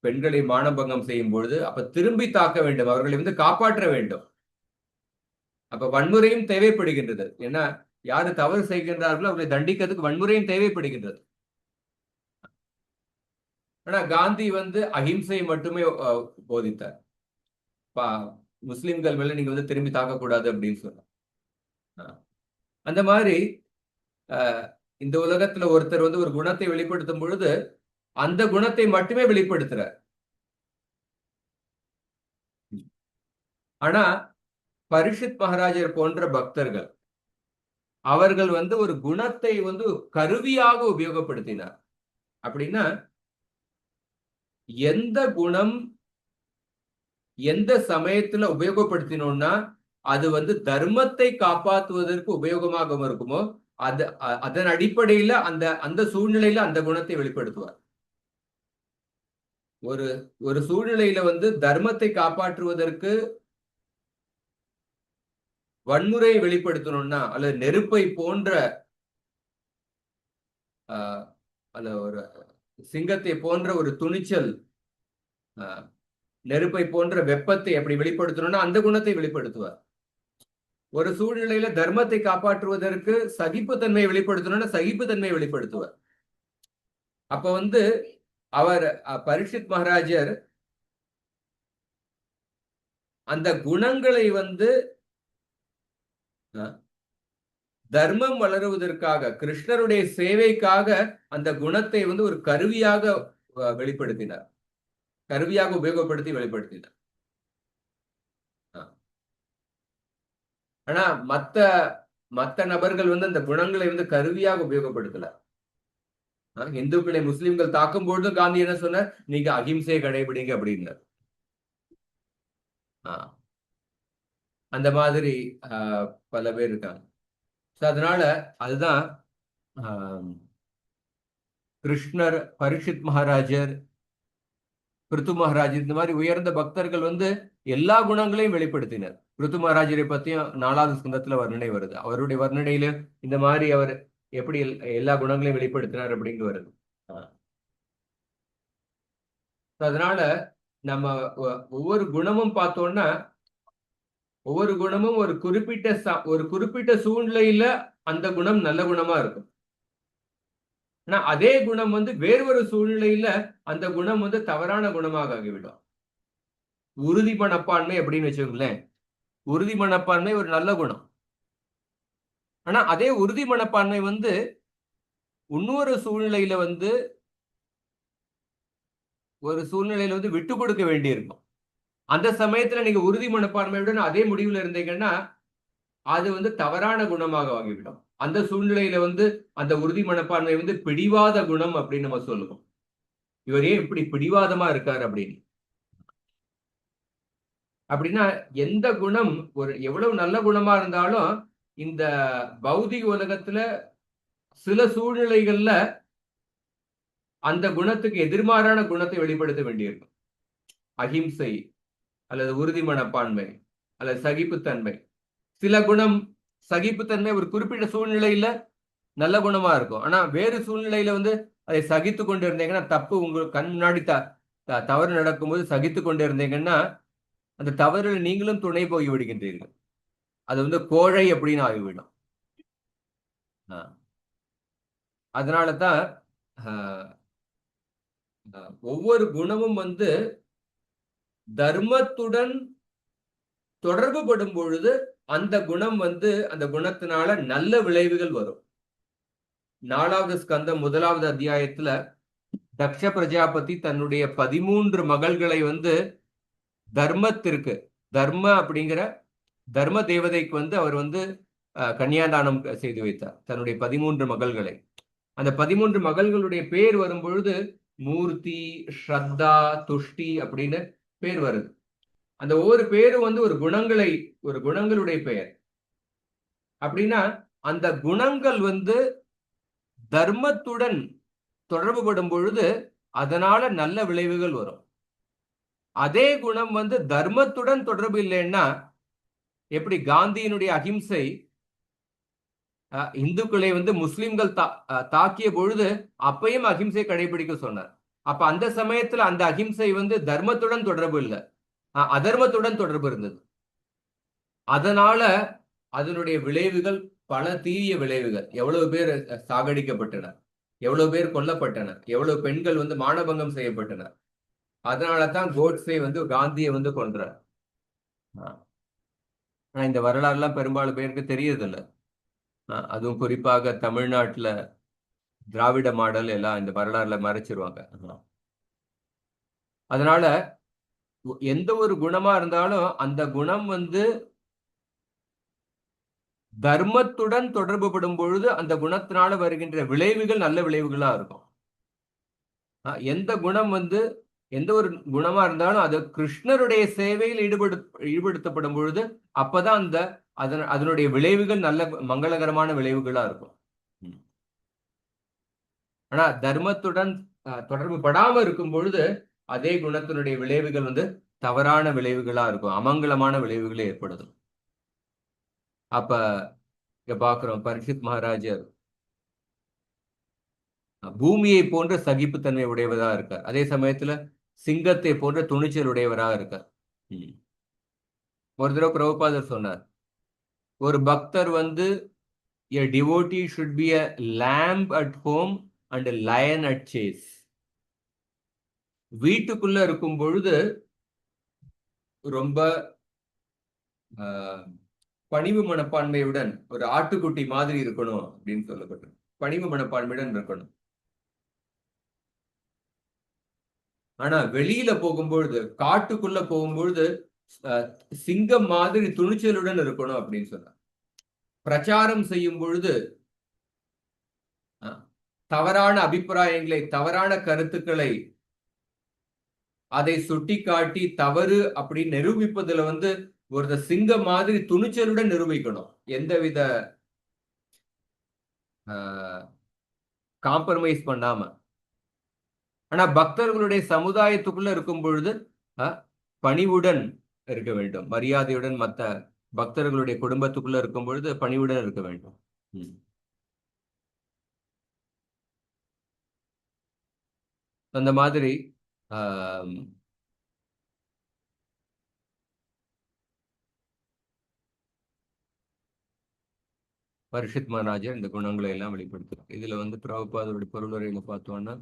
பெண்களை மானபங்கம் செய்யும் பொழுது அப்ப திரும்பி தாக்க வேண்டும், அவர்களை காப்பாற்ற வேண்டும். அப்ப வன்முறையும் தேவைப்படுகின்றது. ஏன்னா யாரு தவறு செய்கின்றார்களோ அவர்களை தண்டிக்கிறதுக்கு வன்முறையும் தேவைப்படுகின்றது. ஆனா காந்தி அஹிம்சை மட்டுமே போதித்தார். முஸ்லிம்கள் மேல நீங்க திரும்பி தாக்கக்கூடாது அப்படின்னு சொன்னார். அந்த மாதிரி இந்த உலகத்துல ஒருத்தர் ஒரு குணத்தை வெளிப்படுத்தும் பொழுது அந்த குணத்தை மட்டுமே வெளிப்படுத்துறார். ஆனா பரீட்சித் மகாராஜர் போன்ற பக்தர்கள் அவர்கள் ஒரு குணத்தை கருவியாக உபயோகப்படுத்தினார். அப்படின்னா எந்த குணம் எந்த சமயத்துல உபயோகப்படுத்தினோம்னா அது வந்து தர்மத்தை காப்பாற்றுவதற்கு உபயோகமாக இருக்குமோ அதன் அடிப்படையில அந்த அந்த சூழ்நிலையில அந்த குணத்தை வெளிப்படுத்துவார். ஒரு ஒரு சூழ்நிலையில வந்து தர்மத்தை காப்பாற்றுவதற்கு வன்முறையை வெளிப்படுத்தணும்னா, அல்லது நெருப்பை போன்ற அல்ல ஒரு சிங்கத்தை போன்ற ஒரு துணிச்சல், நெருப்பை போன்ற வெப்பத்தை அப்படி வெளிப்படுத்தணும்னா அந்த குணத்தை வெளிப்படுத்துவார். ஒரு சூழ்நிலையில தர்மத்தை காப்பாற்றுவதற்கு சகிப்புத்தன்மையை வெளிப்படுத்தணும்னா சகிப்புத்தன்மையை வெளிப்படுத்துவார். அப்ப வந்து அவர் பரீட்சித் மகாராஜர் அந்த குணங்களை வந்து தர்மம் வளருவதற்காக, கிருஷ்ணருடைய சேவைக்காக அந்த குணத்தை வந்து ஒரு கருவியாக வெளிப்படுத்தினார், கருவியாக உபயோகப்படுத்தி வெளிப்படுத்தினார். ஆனா மத்த நபர்கள் வந்து அந்த குணங்களை வந்து கருவியாக உபயோகப்படுத்தல. இந்துக்களை முஸ்லிம்கள் தாக்கும் பொழுது காந்தி என்ன சொன்னார்? நீங்க அகிம்சையை கடைபிடிங்க அப்படின்னார். அந்த மாதிரி பல பேர் இருக்காங்க. அதனால அதுதான் கிருஷ்ணர், பரீட்சித் மகாராஜர், பிருத்து மகாராஜர் இந்த மாதிரி உயர்ந்த பக்தர்கள் வந்து எல்லா குணங்களையும் வெளிப்படுத்தினர். பிருத்து மகாராஜரை பத்தியும் 4வது ஸ்கந்தத்துல வர்ணனை வருது. அவருடைய வர்ணனையில இந்த மாதிரி அவர் எப்படி எல்லா குணங்களையும் வெளிப்படுத்தினார் அப்படின்னு வருது. அதனால நம்ம ஒவ்வொரு குணமும் பார்த்தோம்னா, ஒவ்வொரு குணமும் ஒரு குறிப்பிட்ட சூழ்நிலையில அந்த குணம் நல்ல குணமா இருக்கும். ஆனா அதே குணம் வந்து வேறொரு சூழ்நிலையில அந்த குணம் வந்து தவறான குணமாக ஆகிவிடும். உறுதி மனப்பான்மை அப்படின்னு வச்சுக்கோங்களேன். உறுதி மனப்பான்மை ஒரு நல்ல குணம். ஆனா அதே உறுதி மனப்பான்மை வந்து இன்னொரு சூழ்நிலையில வந்து விட்டு கொடுக்க வேண்டியிருக்கும். அந்த சமயத்துல நீங்க உறுதி மனப்பான்மையுடன் அதே முடிவுல இருந்தீங்கன்னா அது வந்து தவறான குணமாக ஆகிவிடும். அந்த சூழ்நிலையில வந்து அந்த உறுதி மனப்பான்மை வந்து பிடிவாத குணம் அப்படின்னு நம்ம சொல்லுவோம். இவர் ஏன் இப்படி பிடிவாதமா இருக்காரு அப்படின்னு. அப்படின்னா எந்த குணம் எவ்வளவு நல்ல குணமா இருந்தாலும் இந்த பௌதிக உலகத்துல சில சூழ்நிலைகள்ல அந்த குணத்துக்கு எதிர்மாறான குணத்தை வெளிப்படுத்த வேண்டியிருக்கும். அகிம்சை அல்லது உறுதி மனப்பான்மை அல்லது சகிப்புத்தன்மை. சில குணம் சகிப்புத்தன்மை ஒரு குறிப்பிட்ட சூழ்நிலையில நல்ல குணமா இருக்கும். ஆனா வேறு சூழ்நிலையில வந்து அதை சகித்து கொண்டு இருந்தீங்கன்னா, தப்பு உங்களுக்கு கண் முன்னாடி தவறு நடக்கும்போது சகித்து கொண்டு இருந்தீங்கன்னா அந்த தவறுல நீங்களும் துணை போய் விடுகின்றீர்கள். அது வந்து கோழை அப்படின்னு ஆகிவிடும். அதனாலதான் ஒவ்வொரு குணமும் வந்து தர்மத்துடன் தொடர்பு படும் பொழுது அந்த குணம் வந்து அந்த குணத்தினால நல்ல விளைவுகள் வரும். 4வது ஸ்கந்தம் 1வது அத்தியாயத்துல தக்ஷ பிரஜாபதி தன்னுடைய 13 மகள்களை வந்து தர்ம அப்படிங்கிற தர்ம தேவதைக்கு வந்து அவர் வந்து கன்னியாதானம் செய்து வைத்தார் தன்னுடைய 13 மகள்களை. அந்த 13 மகள்களுடைய பேர் வரும் பொழுது மூர்த்தி, ஸ்ரத்தா, துஷ்டி அப்படின்னு பேர் வருது. அந்த ஒவ்வொரு பேரும் வந்து ஒரு குணங்களுடைய பெயர். அப்படின்னா அந்த குணங்கள் வந்து தர்மத்துடன் தொடர்பு படும் பொழுது அதனால நல்ல விளைவுகள் வரும். அதே குணம் வந்து தர்மத்துடன் தொடர்பு இல்லைன்னா, எப்படி காந்தியினுடைய அகிம்சை இந்துக்களை வந்து முஸ்லிம்கள் தாக்கிய பொழுது அப்பையும் அகிம்சை கடைபிடிக்க சொன்னார். அப்ப அந்த சமயத்துல அந்த அகிம்சை வந்து தர்மத்துடன் தொடர்பு இல்லை, அதர்மத்துடன் தொடர்பு இருந்தது. அதனால அதனுடைய விளைவுகள் பல தீய விளைவுகள். எவ்வளவு பேர் சாகடிக்கப்பட்டனர், எவ்வளவு பேர் கொல்லப்பட்டனர், எவ்வளவு பெண்கள் வந்து மானபங்கம் செய்யப்பட்டனர். அதனாலதான் கோட்ஸே வந்து காந்தியை வந்து கொன்றார். ஆனா இந்த வரலாறு எல்லாம் பெரும்பாலும் பேருக்கு தெரியறதில்லை. அதுவும் குறிப்பாக தமிழ்நாட்டுல திராவிட மாடல் எல்லாம் இந்த வரலாறுல மறைச்சிருவாங்க. அதனால எந்த ஒரு குணமா இருந்தாலும் அந்த குணம் வந்து தர்மத்துடன் தொடர்பு படும் பொழுது அந்த குணத்தினால வருகின்ற விளைவுகள் நல்ல விளைவுகளா இருக்கும். எந்த குணம் வந்து எந்த ஒரு குணமா இருந்தாலும் அது கிருஷ்ணருடைய சேவையில் ஈடுபடுத்தப்படும் பொழுது அப்பதான் அதனுடைய விளைவுகள் நல்ல மங்களகரமான விளைவுகளா இருக்கும். ஆனா தர்மத்துடன் தொடர்பு படாம இருக்கும் பொழுது அதே குணத்தினுடைய விளைவுகள் தவறான விளைவுகளா இருக்கும், அமங்கலமான விளைவுகளே ஏற்படுது. அப்ப இங்க பாக்குறோம், பரீட்சித் மகாராஜர் பூமியை போன்ற சகிப்புத்தன்மை உடையவரா இருக்கார், அதே சமயத்துல சிங்கத்தை போன்ற துணிச்சல் உடையவராக இருக்கார். ஒரு தடவை பிரபுபாதர் சொன்னார், ஒரு பக்தர் a devotee should be a lamb at home and a lion at chase. வீட்டுக்குள்ள இருக்கும் பொழுது ரொம்ப பணிவு மனப்பான்மையுடன் ஒரு ஆட்டுக்குட்டி மாதிரி இருக்கணும் அப்படின்னு சொல்லப்பட்டது. பணிவு மனப்பான்மையுடன் இருக்கணும். ஆனா வெளியில போகும்பொழுது, காட்டுக்குள்ள போகும்பொழுது சிங்கம் மாதிரி துணிச்சலுடன் இருக்கணும் அப்படின்னு சொன்னார். பிரச்சாரம் செய்யும் பொழுது தவறான அபிப்பிராயங்களை, தவறான கருத்துக்களை அதை சுட்டிக்காட்டி தவறு அப்படி நிரூபிப்பதுல ஒரு சிங்கம் மாதிரி துணிச்சலுடன் நிரூபிக்கணும், எந்தவித காம்ப்ரமைஸ் பண்ணாம. ஆனா பக்தர்களுடைய சமுதாயத்துக்குள்ள இருக்கும் பொழுது பணிவுடன் இருக்க வேண்டும், மரியாதையுடன். மற்ற பக்தர்களுடைய குடும்பத்துக்குள்ள இருக்கும் பொழுது பணிவுடன் இருக்க வேண்டும். அந்த மாதிரி பரிஷித் மகாராஜர் இந்த குணங்களை எல்லாம் வெளிப்படுத்துறார். இதுல பிரபுபாதருடைய பொருளுரையில பார்த்தோம்னா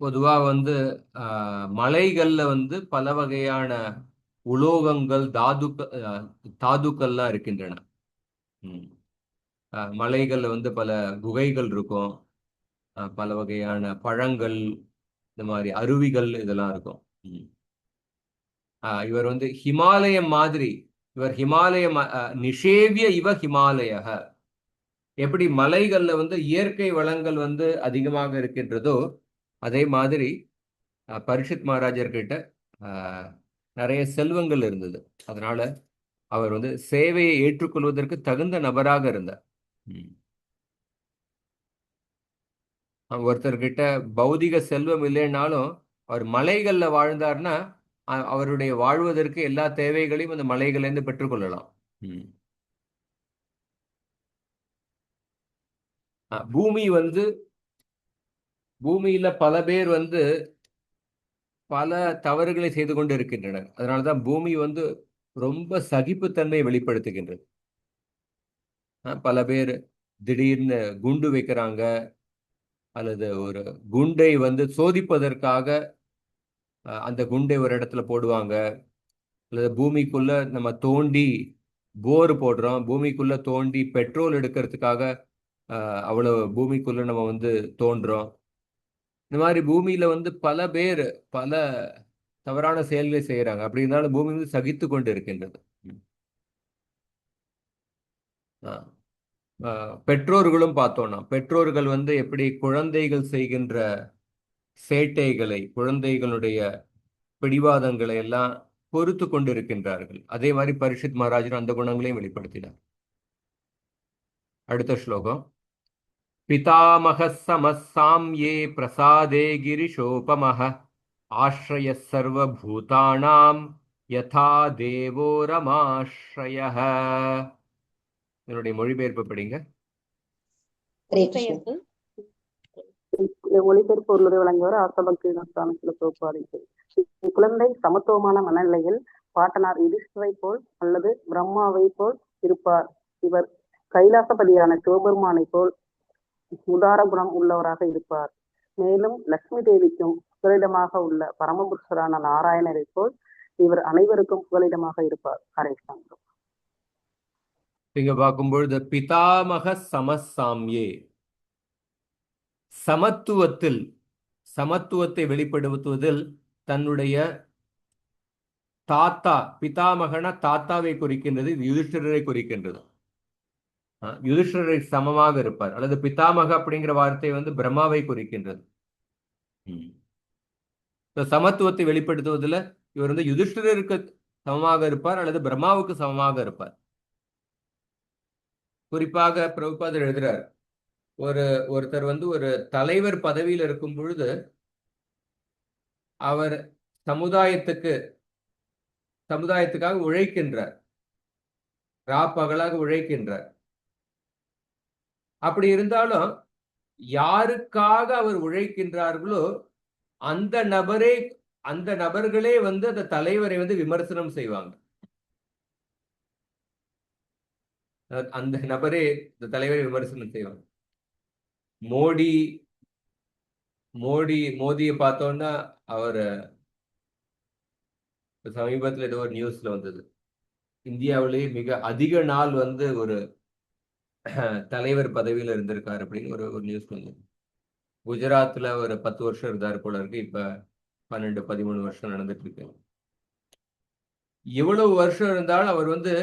பொதுவா மலைகள்ல பல வகையான உலோகங்கள், தாதுக்கள்லாம் இருக்கின்றன. மலைகள்ல பல குகைகள் இருக்கும், பல வகையான பழங்கள், இந்த மாதிரி அருவிகள் இதெல்லாம் இருக்கும். இவர் ஹிமாலயம் மாதிரி, இவர் ஹிமாலயம் நிஷேவிய இவ ஹிமாலய. எப்படி மலைகள்ல இயற்கை வளங்கள் அதிகமாக இருக்கின்றதோ அதே மாதிரி பரிஷித் மகாராஜர் கிட்ட நிறைய செல்வங்கள் இருந்தது. அதனால அவர் சேவையை ஏற்றுக்கொள்வதற்கு தகுந்த நபராக இருந்தார். ஒருத்தர்கிட்ட பௌதிக செல்வம் இல்லைன்னாலும் அவர் மலைகள்ல வாழ்ந்தார்னா அவருடைய வாழ்வதற்கு எல்லா தேவைகளையும் அந்த மலைகளிலிருந்து பெற்றுக்கொள்ளலாம். பூமி பூமியில பல பேர் பல தவறுகளை செய்து கொண்டு இருக்கின்றனர். அதனாலதான் பூமி ரொம்ப சகிப்புத்தன்மை வெளிப்படுத்துகின்றது. பல பேர் திடீர்னு குண்டு வைக்கிறாங்க, அல்லது ஒரு குண்டை சோதிப்பதற்காக அந்த குண்டை ஒரு இடத்துல போடுவாங்க, அல்லது பூமிக்குள்ள நம்ம தோண்டி போர் போடுறோம், பூமிக்குள்ள தோண்டி பெட்ரோல் எடுக்கிறதுக்காக அவ்வளவு பூமிக்குள்ள நம்ம தோன்றோம். இந்த மாதிரி பூமியில பல பேர் பல தவறான செயல்களை செய்யறாங்க. அப்படி இருந்தாலும் பூமி சகித்து கொண்டு இருக்கின்றது. பெற்றோர்களும் பார்த்தோம்னா, பெற்றோர்கள் எப்படி குழந்தைகள் செய்கின்ற சேட்டைகளை, குழந்தைகளுடைய பிடிவாதங்களை எல்லாம் பொறுத்து கொண்டிருக்கின்றார்கள். அதே மாதிரி பரிஷித் மகாராஜர் அந்த குணங்களையும் வெளிப்படுத்தினார். அடுத்த ஸ்லோகம். பிதாமக சமசாம்யே பிரசாதே கிரிஷோபமஹ ஆஸ்ரய சர்வபூதானாம் யதா தேவோ ரமாஸ்ரயஹ. இதனுடைய மொழிபெயர்ப்பு படிங்க. மொழிபெயர்ப்பு பொருளுரை வழங்குவார் ஆசபக்தி சுவாமி ஸ்ரீல பிரபுபாதைக்கு. குழந்தை சமத்துவமான மனநிலையில் பாட்டனார் யுதிஷ்டரை போல் அல்லது பிரம்மாவை போல் இருப்பார். இவர் கைலாசபதியான சிவபெருமானை போல் உதார குணம் உள்ளவராக இருப்பார். மேலும் லட்சுமி தேவிக்கும் புகலிடமாக உள்ள பரமபுருஷரான நாராயணரை போல் இவர் அனைவருக்கும் புகலிடமாக இருப்பார். ஹரே கிருஷ்ணா. இங்க பார்க்கும்பொழுது பிதாமக சமசாம்யே, சமத்துவத்தை வெளிப்படுத்துவதில் தன்னுடைய தாத்தா, பிதாமகன தாத்தாவை குறிக்கின்றது, யுதிஷ்டிரரை குறிக்கின்றது. யுதிஷ்டரை சமமாக இருப்பார். அல்லது பிதாமக அப்படிங்கிற வார்த்தை வந்து பிரம்மாவை குறிக்கின்றது. சமத்துவத்தை வெளிப்படுத்துவதில் இவர் வந்து யுதிஷ்டருக்கு சமமாக இருப்பார் அல்லது பிரம்மாவுக்கு சமமாக இருப்பார். குறிப்பாக பிரபுபாதர் எழுதுறார், ஒருத்தர் வந்து ஒரு தலைவர் பதவியில் இருக்கும் பொழுது அவர் சமுதாயத்துக்காக உழைக்கின்றார், ராப்பகலாக உழைக்கின்றார். அப்படி இருந்தாலும் யாருக்காக அவர் உழைக்கின்றார்களோ அந்த நபர்களே வந்து அந்த தலைவரை வந்து விமர்சனம் செய்வாங்க. அந்த நபரே இந்த தலைவரை விமர்சனம் செய்வாங்க. மோடியை பார்த்தோம்னா அவர் சமீபத்தில் ஏதோ ஒரு நியூஸ்ல வந்தது, இந்தியாவிலேயே மிக அதிக நாள் வந்து ஒரு தலைவர் பதவியில இருந்திருக்காரு அப்படின்னு ஒரு நியூஸ் வந்தது. குஜராத்ல ஒரு 10 வருஷம் இருந்தாரு போல இருக்கு. இப்ப 12-13 வருஷம் நடந்துட்டு இருக்கு. இவ்வளவு வருஷம் இருந்தாலும் அவர் வந்து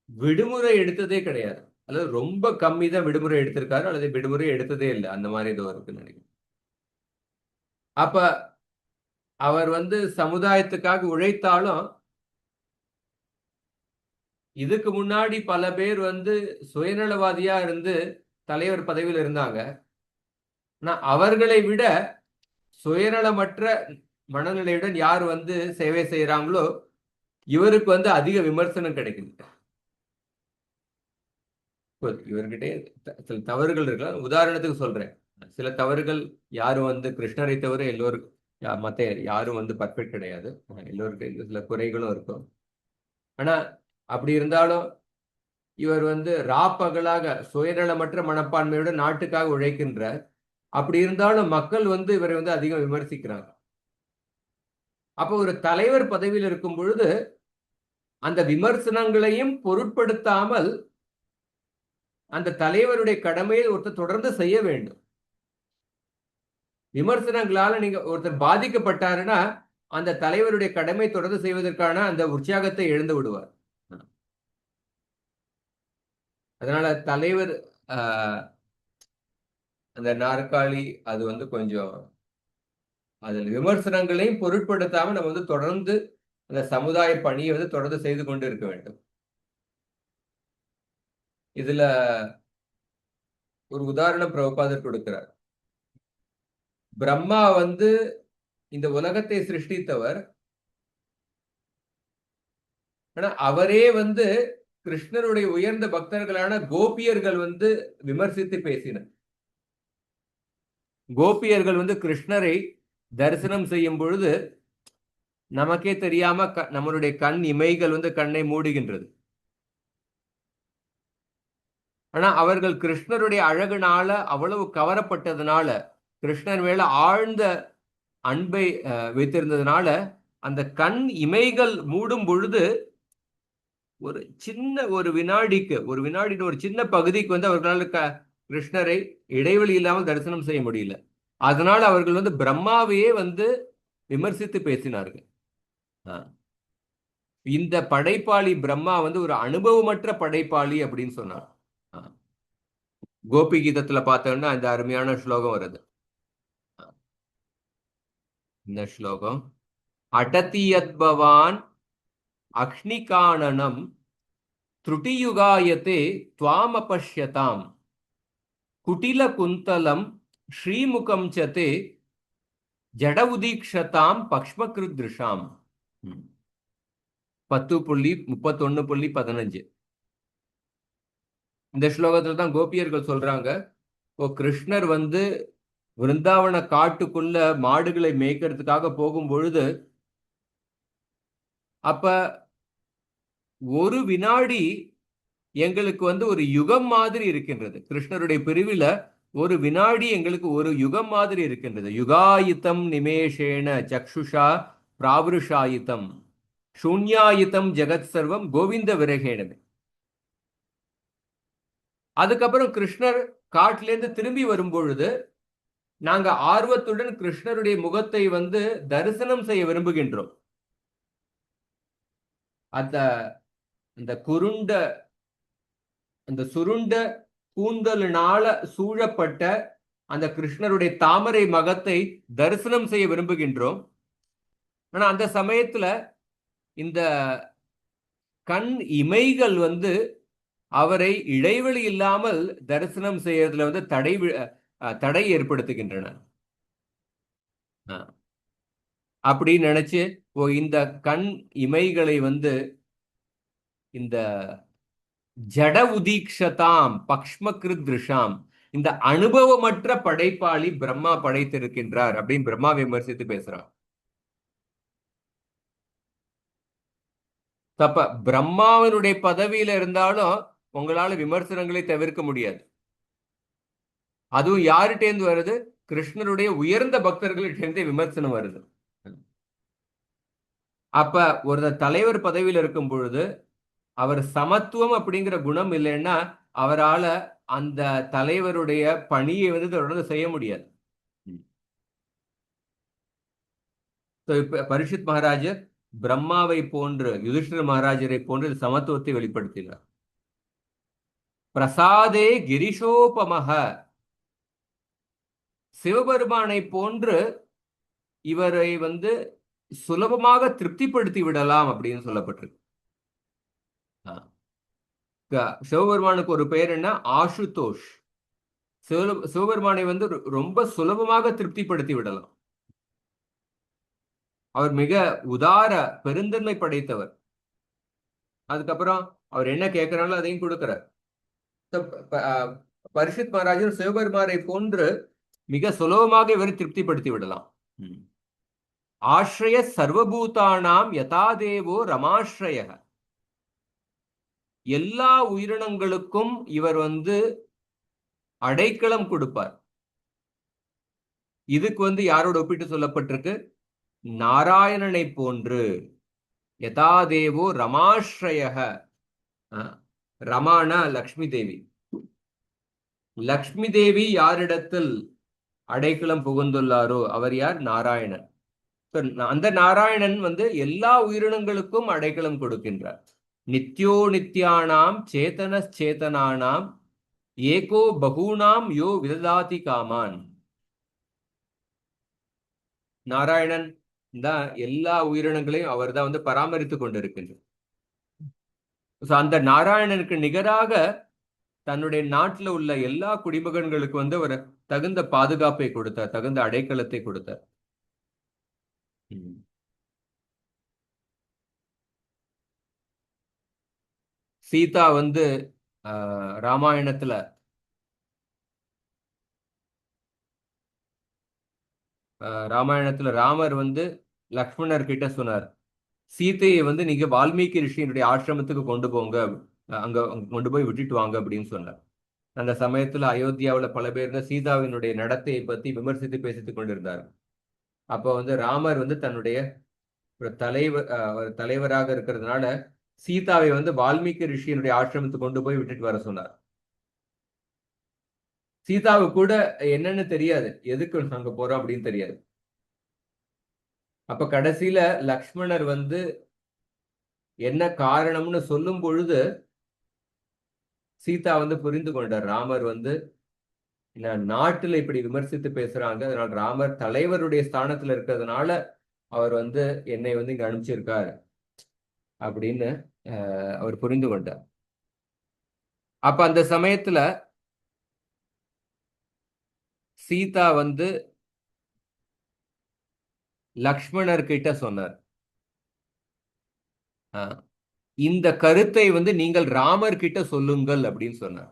விடுமுறை எடுத்ததே கிடையாது, அல்லது ரொம்ப கம்மி தான் விடுமுறை எடுத்திருக்காரு, அல்லது விடுமுறை எடுத்ததே இல்லை, அந்த மாதிரி ஏதோ இருக்கு நினைக்கிறேன். அப்ப அவர் வந்து சமுதாயத்துக்காக உழைத்தாலும் இதுக்கு முன்னாடி பல பேர் வந்து சுயநலவாதியா இருந்து தலைவர் பதவியில் இருந்தாங்க. அவர்களை விட சுயநலமற்ற மனநிலையுடன் யார் வந்து சேவை செய்யறாங்களோ இவருக்கு வந்து அதிக விமர்சனம் கிடைக்குது. இவர்கிட்ட சில தவறுகள் இருக்கலாம். உதாரணத்துக்கு சொல்றேன், சில தவறுகள் யாரும் வந்து கிருஷ்ணரை தவிர எல்லோருக்கும் மற்ற யாரும் வந்து பர்ஃபெக்ட் கிடையாது, எல்லோருக்கும் சில குறைகளும் இருக்கும். ஆனா அப்படி இருந்தாலும் இவர் வந்து ராப்பகலாக சுயநலமற்ற மனப்பான்மையுடன் நாட்டுக்காக உழைக்கின்றார். அப்படி இருந்தாலும் மக்கள் வந்து இவரை வந்து அதிகம் விமர்சிக்கிறாங்க. அப்போ ஒரு தலைவர் பதவியில் இருக்கும் பொழுது அந்த விமர்சனங்களையும் பொருட்படுத்தாமல் அந்த தலைவருடைய கடமையை ஒருத்தர் தொடர்ந்து செய்ய வேண்டும். விமர்சனங்களால நீங்க ஒருத்தர் பாதிக்கப்பட்டாருன்னா அந்த தலைவருடைய கடமை தொடர்ந்து செய்வதற்கான அந்த உற்சாகத்தை இழந்து விடுவார். அதனால தலைவர் அந்த நாற்காலி அது வந்து கொஞ்சம் அதில் விமர்சனங்களையும் பொருட்படுத்தாம நம்ம வந்து தொடர்ந்து அந்த சமுதாய பணியை வந்து தொடர்ந்து செய்து கொண்டு இருக்க வேண்டும். இதுல ஒரு உதாரணம் பிரபுபாதர் கொடுக்கிறார். பிரம்மா வந்து இந்த உலகத்தை சிருஷ்டித்தவர். ஆனா அவரே வந்து கிருஷ்ணருடைய உயர்ந்த பக்தர்களான கோபியர்கள் வந்து விமர்சித்து பேசினர். கோபியர்கள் வந்து கிருஷ்ணரை தரிசனம் செய்யும் பொழுது நமக்கே தெரியாம நம்மளுடைய கண் இமைகள் வந்து கண்ணை மூடுகின்றது. ஆனா அவர்கள் கிருஷ்ணருடைய அழகுனால அவ்வளவு கவரப்பட்டதுனால, கிருஷ்ணர் மேல ஆழ்ந்த அன்பை வைத்திருந்ததுனால அந்த கண் இமைகள் மூடும் பொழுது ஒரு சின்ன ஒரு சின்ன பகுதிக்கு வந்து அவர்களால் கிருஷ்ணரை இடைவெளி இல்லாமல் தரிசனம் செய்ய முடியல. அதனால அவர்கள் வந்து பிரம்மாவையே வந்து விமர்சித்து பேசினார்கள். இந்த படைப்பாளி பிரம்மா வந்து ஒரு அனுபவமற்ற படைப்பாளி அப்படின்னு சொன்னார். கோபி கீதத்துல பார்த்தோம்னா இந்த அருமையான ஸ்லோகம் வருது. இந்த ஸ்லோகம், அடதியத்பவான் அக்னிகானனம் த்ருட்டியுகாயத்தே துவாமபஷ்யதாம் குட்டில குந்தலம் ஸ்ரீமுகம் சதே ஜட உதீக்ஷதாம் பக்ஷ்மகிருத்ருஷாம். 10.31.15. இந்த ஸ்லோகத்துல தான் கோபியர்கள் சொல்றாங்க, கிருஷ்ணர் வந்து விருந்தாவன காட்டுக்குள்ள மாடுகளை மேய்க்கிறதுக்காக போகும் பொழுது அப்ப ஒரு வினாடி எங்களுக்கு வந்து ஒரு யுகம் மாதிரி இருக்கின்றது. கிருஷ்ணருடைய பிரிவில ஒரு வினாடி எங்களுக்கு ஒரு யுகம் மாதிரி இருக்கின்றது. யுகாயுத்தம் நிமேஷேன சக்ஷுஷா பிராவிருஷாயுத்தம் சூன்யாயுத்தம் ஜெகத் சர்வம் கோவிந்த விரகேனமே. அதுக்கப்புறம் கிருஷ்ணர் காட்டிலேருந்து திரும்பி வரும் பொழுது நாங்க ஆர்வத்துடன் கிருஷ்ணருடைய முகத்தை வந்து தரிசனம் செய்ய விரும்புகின்றோம். அந்த குருண்ட அந்த சுருண்ட கூந்தலினால சூழப்பட்ட அந்த கிருஷ்ணருடைய தாமரை மகத்தை தரிசனம் செய்ய விரும்புகின்றோம். ஆனா அந்த சமயத்துல இந்த கண் இமைகள் அவரை இடைவெளி இல்லாமல் தரிசனம் செய்யறதுல தடை ஏற்படுத்துகின்றன. அப்படி நினைச்சு இந்த கண் இமைகளை இந்த ஜட உதீக்ஷதாம் பக்ஷ்மகிருத் திருஷாம், இந்த அனுபவமற்ற படைப்பாளி பிரம்மா படைத்திருக்கின்றார் அப்படின்னு பிரம்மா விமர்சித்து பேசுறான். தப்ப பிரம்மாவினுடைய பதவியில இருந்தாலும் உங்களால விமர்சனங்களை தவிர்க்க முடியாது. அதுவும் யார்கிட்டேந்து வருது? கிருஷ்ணருடைய உயர்ந்த பக்தர்கள்கிட்ட விமர்சனம் வருது. அப்ப ஒரு தலைவர் பதவியில் இருக்கும் பொழுது அவர் சமத்துவம் அப்படிங்கிற குணம் இல்லைன்னா அவரால அந்த தலைவருடைய பணியை தொடர்ந்து செய்ய முடியாது. பரீட்சித் மகாராஜர் பிரம்மாவை போன்று யுதிஷ்டிர மகாராஜரை போன்று சமத்துவத்தை வெளிப்படுத்தினார். பிரசாதே கிரிஷோபமக, சிவபெருமானை போன்று இவரை சுலபமாக திருப்திப்படுத்தி விடலாம் அப்படின்னு சொல்லப்பட்டிருக்கு. சிவபெருமானுக்கு ஒரு பெயர் என்ன? ஆசுதோஷ். சிவபெருமானை ரொம்ப சுலபமாக திருப்திப்படுத்தி விடலாம். அவர் மிக உதார பெருந்தன்மை படைத்தவர். அதுக்கப்புறம் அவர் என்ன கேட்கிறாங்களோ அதையும் கொடுக்கிறார். பரீட்சித் மகாராஜர் சிவபெருமானை போன்று மிக சுலபமாக இவரை திருப்திப்படுத்தி விடலாம். ஆශ්‍රய சர்வபூதானாம் யதாதேவோ ரமாශ්‍රய, எல்லா உயிரினங்களுக்கும் இவர் அடைக்கலம் கொடுப்பார். இதுக்கு யாரோட ஒப்பிட்டு சொல்லப்பட்டிருக்கு? நாராயணனை போன்று. யதாதேவோ ரமாශ්‍රய. ரமானா லக்ஷ்மி தேவி. லக்ஷ்மி தேவி யாரிடத்தில் அடைக்கலம் புகுந்துள்ளாரோ அவர் யார்? நாராயணன். அந்த நாராயணன் எல்லா உயிரினங்களுக்கும் அடைக்கலம் கொடுக்கின்றார். நித்யோ நித்யானாம் சேதனச்சேதனானாம் ஏகோ பகூனாம் யோ விததாதி காமான். நாராயணன் தான் எல்லா உயிரினங்களையும் அவர் தான் பராமரித்துக் கொண்டிருக்கின்றார். அந்த நாராயணனுக்கு நிகராக தன்னுடைய நாட்டில் உள்ள எல்லா குடிமகன்களுக்கு ஒரு தகுந்த பாதுகாப்பை கொடுத்தார், தகுந்த அடைக்கலத்தை கொடுத்தார். சீதா ராமாயணத்துல ராமர் லக்ஷ்மணர் கிட்ட சொன்னார், சீதையை நீங்க வால்மீகி ரிஷியினுடைய ஆசிரமத்துக்கு கொண்டு போங்க, அங்க கொண்டு போய் விட்டுட்டு வாங்க அப்படின்னு சொன்னார். அந்த சமயத்துல அயோத்தியாவுல பல பேர் சீதாவினுடைய நடத்தையை பத்தி விமர்சித்து பேசித்துக் கொண்டிருந்தார். அப்போ ராமர் தன்னுடைய ஒரு தலைவராக இருக்கிறதுனால சீதாவை வால்மீகி ரிஷியினுடைய ஆசிரமத்துக்கு கொண்டு போய் விட்டுட்டு வர சொன்னார். சீதாவு கூட என்னன்னு தெரியாது, எதுக்கு அங்க போறோம் அப்படின்னு தெரியாது. அப்ப கடைசியில லக்ஷ்மணர் என்ன காரணம்னு சொல்லும் பொழுது சீதா புரிந்து கொண்டார். ராமர் நாட்டுல இப்படி விமர்சித்து பேசுறாங்க, அதனால ராமர் தலைவருடைய ஸ்தானத்துல இருக்கிறதுனால அவர் என்னை இங்க அனுப்பிச்சிருக்கார் அப்படின்னு அவர் புரிந்து கொண்டார். அப்ப அந்த சமயத்துல சீதா லக்ஷ்மணர் கிட்ட சொன்னார், இந்த கருத்தை நீங்கள் ராமர் கிட்ட சொல்லுங்கள் அப்படின்னு சொன்னார்.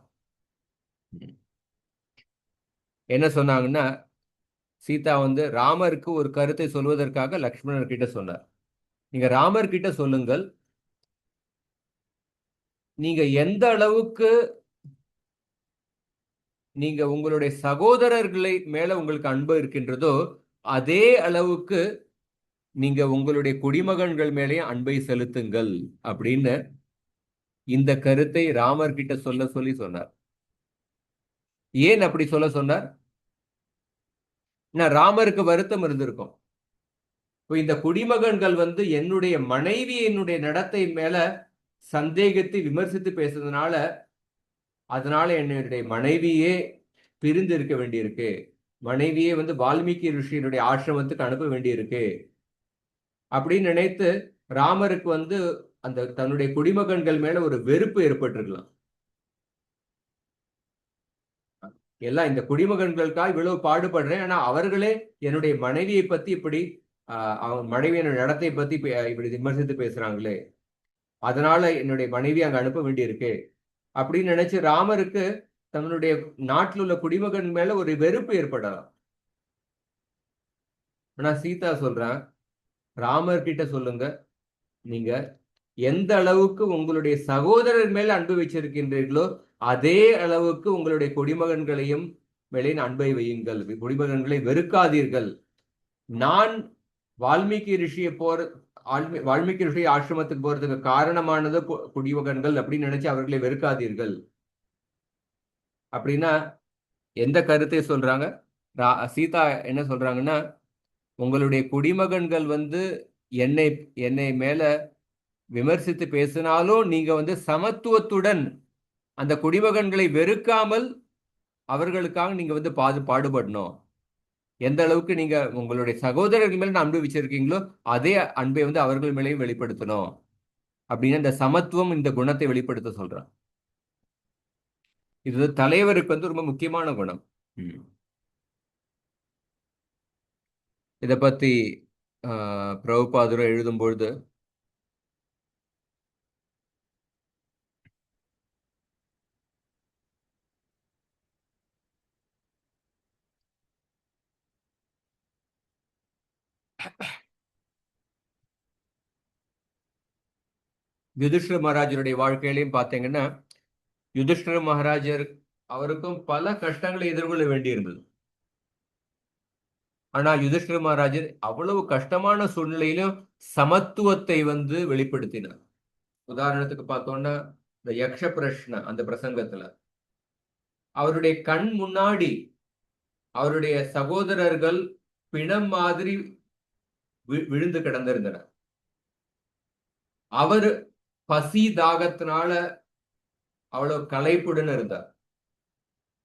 என்ன சொன்னாங்கன்னா, சீதா ராமருக்கு ஒரு கருத்தை சொல்வதற்காக லக்ஷ்மணர் கிட்ட சொன்னார், நீங்க ராமர் கிட்ட சொல்லுங்கள், நீங்க எந்த அளவுக்கு நீங்க உங்களுடைய சகோதரர்களை மேல உங்களுக்கு அன்பு இருக்கின்றதோ அதே அளவுக்கு நீங்க உங்களுடைய குடிமகன்கள் மேலேயும் அன்பை செலுத்துங்கள் அப்படின்னு இந்த கருத்தை ராமர் கிட்ட சொல்லி சொன்னார். ஏன் அப்படி சொன்னார்? ராமருக்கு வருத்தம் இருந்திருக்கும். இந்த குடிமகன்கள் என்னுடைய மனைவி என்னுடைய நடத்தை மேல சந்தேகத்தை விமர்சித்து பேசுறதுனால அதனால என்னுடைய மனைவியே பிரிந்து இருக்க வேண்டியிருக்கு, மனைவியே வந்து வால்மீகி ரிஷியினுடைய ஆசிரமத்துக்கு அனுப்ப வேண்டியிருக்கு அப்படின்னு நினைத்து ராமருக்கு வந்து அந்த தன்னுடைய குடிமகன்கள் மேல ஒரு வெறுப்பு ஏற்பட்டிருக்கலாம். எல்லாம் இந்த குடிமகன்களுக்காக இவ்வளவு பாடுபடுறேன், ஆனா அவர்களே என்னுடைய மனைவியை பத்தி இப்படி அவன் மனைவியினுடைய நடத்தை பத்தி இப்படி விமர்சித்து பேசுறாங்களே, அதனால என்னுடைய மனைவி அங்க அனுப்ப வேண்டியிருக்கு அப்படின்னு நினைச்சு ராமருக்கு தன்னுடைய நாட்டில் உள்ள குடிமகன் மேல ஒரு வெறுப்பு ஏற்படலாம். ஆனா சீதா சொல்றான், ராமர் கிட்ட சொல்லுங்க, நீங்க எந்த அளவுக்கு உங்களுடைய சகோதரர் மேல அன்பு வச்சிருக்கின்றீர்களோ அதே அளவுக்கு உங்களுடைய குடிமகன்களையும் மேலே அன்பை வையுங்கள், குடிமகன்களை வெறுக்காதீர்கள். நான் வால்மீகி ரிஷியை வால்மீகி ரிஷி ஆசிரமத்துக்கு போறதுக்கு காரணமானது குடிமகன்கள் அப்படின்னு நினைச்சு அவர்களை வெறுக்காதீர்கள். அப்படின்னா எந்த கருத்தை சொல்றாங்க? சீதா என்ன சொல்றாங்கன்னா, உங்களுடைய குடிமகன்கள் வந்து என்னை மேல விமர்சித்து பேசினாலும் நீங்க வந்து சமத்துவத்துடன் அந்த குடிமகன்களை வெறுக்காமல் அவர்களுக்காக நீங்க வந்து பாடுபடணும். எந்த அளவுக்கு நீங்க உங்களுடைய சகோதரர்கள் மேல அன்பு வச்சிருக்கீங்களோ அதே அன்பை வந்து அவர்கள் மேலேயும் வெளிப்படுத்தணும் அப்படின்னு இந்த சமத்துவம் இந்த குணத்தை வெளிப்படுத்த சொல்றான். இது தலைவருக்கு வந்து ரொம்ப முக்கியமான குணம். இதை பத்தி பிரபுபாதர் எழுதும்பொழுது யுதிஷ்டிர மகாராஜருடைய வாழ்க்கையிலையும் பார்த்தீங்கன்னா, யுதிஷ்டிர மகாராஜர் அவருக்கும் பல கஷ்டங்களை எதிர்கொள்ள வேண்டியிருந்தது. ஆனா யுதிஷ்டிர மகாராஜர் அவ்வளவு கஷ்டமான சூழ்நிலையிலும் சமத்துவத்தை வந்து வெளிப்படுத்தினார். உதாரணத்துக்கு பார்த்தோம்னா இந்த யக்ஷ பிரஷ்ன அந்த பிரசங்கத்துல அவருடைய கண் முன்னாடி அவருடைய சகோதரர்கள் பிணம் மாதிரி விழுந்து கிடந்திருந்தனர். அவர் பசி தாகத்தினால அவ்வளவு களைப்புடன் இருந்தார்.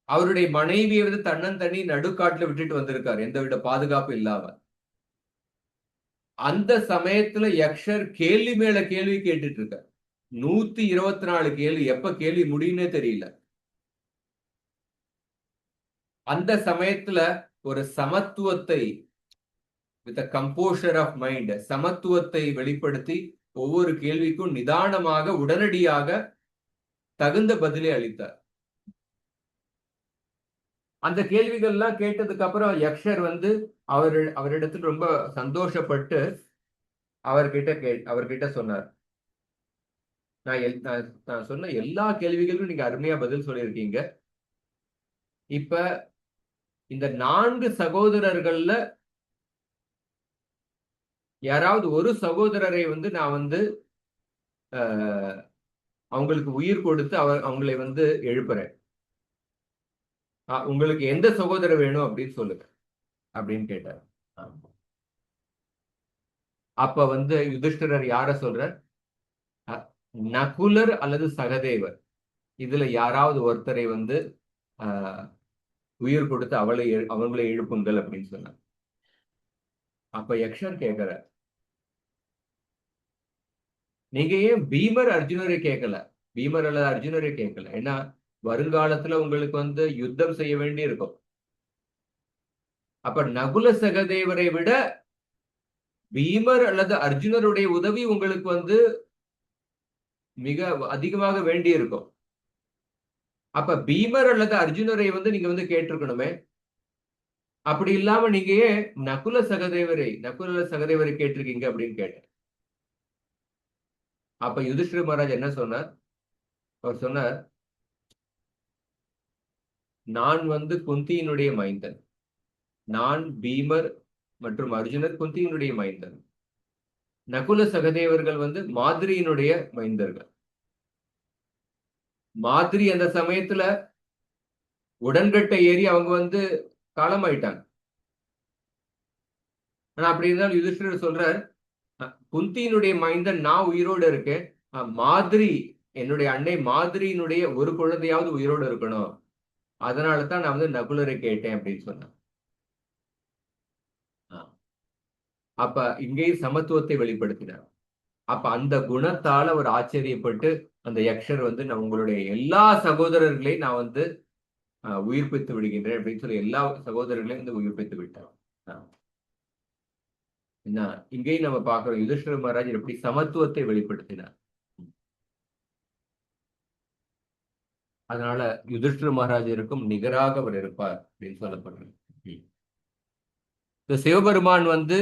அவருடைய மனைவியை வந்து தன்னந்தனி நடுக்காட்டுல விட்டுட்டு வந்திருக்காரு, எந்தவித பாதுகாப்பு இல்லாம. அந்த சமயத்துல யக்ஷர் கேள்வி மேல கேள்வி கேட்டுட்டு இருக்கார். 124 கேள்வி, எப்ப கேள்வி முடியும்னே தெரியல. அந்த சமயத்துல ஒரு சமத்துவத்தை வித் கம்போஷர் ஆஃப் மைண்ட், சமத்துவத்தை வெளிப்படுத்தி ஒவ்வொரு கேள்விக்கும் நிதானமாக உடனடியாக தகுந்த பதிலை அளித்தார். அந்த கேள்விகள்லாம் கேட்டதுக்கு அப்புறம் யக்ஷர் வந்து அவரிடத்தில் ரொம்ப சந்தோஷப்பட்டு அவர்கிட்ட சொன்னார், நான் சொன்ன எல்லா கேள்விகளுக்கும் நீங்க அருமையா பதில் சொல்லியிருக்கீங்க. இப்ப இந்த 4 சகோதரர்கள்ல யாராவது ஒரு சகோதரரை வந்து நான் வந்து அவங்களுக்கு உயிர் கொடுத்து அவங்களை வந்து எழுப்புறேன். உங்களுக்கு எந்த சகோதரர் வேணும் அப்படின்னு சொல்லுங்க அப்படின்னு கேட்டார். அப்ப வந்து யுதிஷ்டிரர் யார சொல்றார்? நகுலர் அல்லது சகதேவர், இதுல யாராவது ஒருத்தரை வந்து உயிர் கொடுத்து அவங்களை எழுப்புங்கள் அப்படின்னு சொன்னார். அப்ப யக்ஷர் கேட்கிறார், நீங்க ஏன் பீமர் அர்ஜுனரை கேட்கல? பீமர் அல்லது அர்ஜுனரை கேட்கல. ஏன்னா வருங்காலத்துல உங்களுக்கு வந்து யுத்தம் செய்ய வேண்டி இருக்கும். அப்ப நகுல சகதேவரை விட பீமர் அல்லது அர்ஜுனருடைய உதவி உங்களுக்கு வந்து மிக அதிகமாக வேண்டி இருக்கும். அப்ப பீமர் அல்லது அர்ஜுனரை வந்து நீங்க வந்து கேட்டிருக்கணுமே. அப்படி இல்லாம நீங்க ஏன் நகுல சகதேவரை கேட்டிருக்கீங்க அப்படின்னு கேட்டேன். அப்ப யுதிஷ்டிர மகாராஜ் என்ன சொன்னார்? அவர் சொன்னார், நான் வந்து குந்தியினுடைய மைந்தன், நான் பீமர் மற்றும் அர்ஜுனர் குந்தியினுடைய மைந்தன், நகுல சகதேவர்கள் வந்து மாதிரியினுடைய மைந்தர்கள். மாதிரி அந்த சமயத்துல உடன்கட்டை ஏறி அவங்க வந்து காலமாயிட்டாங்க. ஆனா அப்படி இருந்தாலும் யுதிஷ்டிரர் சொல்றார், குந்தியினுடைய மைந்தன் நான் உயிரோடு இருக்கேன், மாதிரி என்னுடைய அன்னை மாதிரியினுடைய ஒரு குழந்தையாவது உயிரோடு இருக்கணும், அதனால தான் நான் வந்து நகுலரை கேட்டேன் அப்படின்னு சொன்னேன். அப்ப இங்கேயும் சமத்துவத்தை வெளிப்படுத்தினார். அப்ப அந்த குணத்தால அவர் ஆச்சரியப்பட்டு அந்த யக்ஷர் வந்து நான் உங்களுடைய எல்லா சகோதரர்களையும் நான் வந்து உயிர்ப்பித்து விடுகின்றேன் அப்படின்னு சொல்லி எல்லா சகோதரர்களையும் வந்து உயிர்ப்பித்து விட்டார். என்ன இங்கேயும் நம்ம பார்க்கிறோம் யுதிஷ்டிர மகாராஜர் எப்படி சமத்துவத்தை வெளிப்படுத்தினார். அதனால யுதிஷ்டிர மகாராஜருக்கும் நிகராக அவர் இருப்பார் அப்படின்னு சொல்லப்படுறது. இந்த சிவபெருமான் வந்து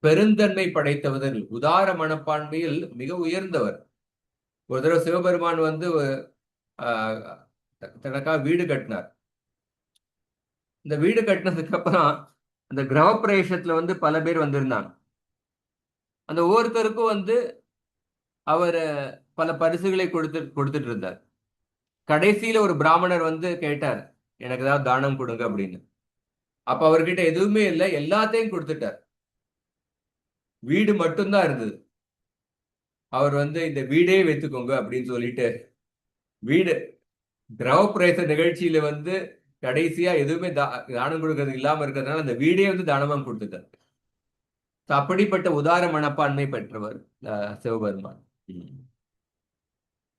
பெருந்தன்மை படைத்தவர், உதார மனப்பான்மையில் மிக உயர்ந்தவர். ஒரு தடவை சிவபெருமான் வந்து தனக்காக வீடு கட்டினார். இந்த வீடு கட்டினதுக்கு அப்புறம் அந்த கிரகப்பிரவேசத்துல வந்து பல பேர் வந்திருந்தாங்க. அந்த ஒவ்வொருத்தருக்கும் வந்து அவர் பல பரிசுகளை கொடுத்துட்டு இருந்தார். கடைசியில ஒரு பிராமணர் வந்து கேட்டார், எனக்கு ஏதாவது தானம் கொடுங்க அப்படின்னு. அப்ப அவர்கிட்ட எதுவுமே இல்லை, எல்லாத்தையும் கொடுத்துட்டார். வீடு மட்டும்தான் இருந்தது. அவர் வந்து இந்த வீடே வைத்துக்கோங்க அப்படின்னு சொல்லிட்டு வீடு கிரகப்பிரவேச நிகழ்ச்சியில வந்து கடைசியா எதுவுமே தானம் கொடுக்கறது இல்லாம இருக்கிறதுனால அந்த வீடே வந்து தானமா கொடுத்துட்டார். அப்படிப்பட்ட உதார மனப்பான்மை பெற்றவர் சிவபெருமான்.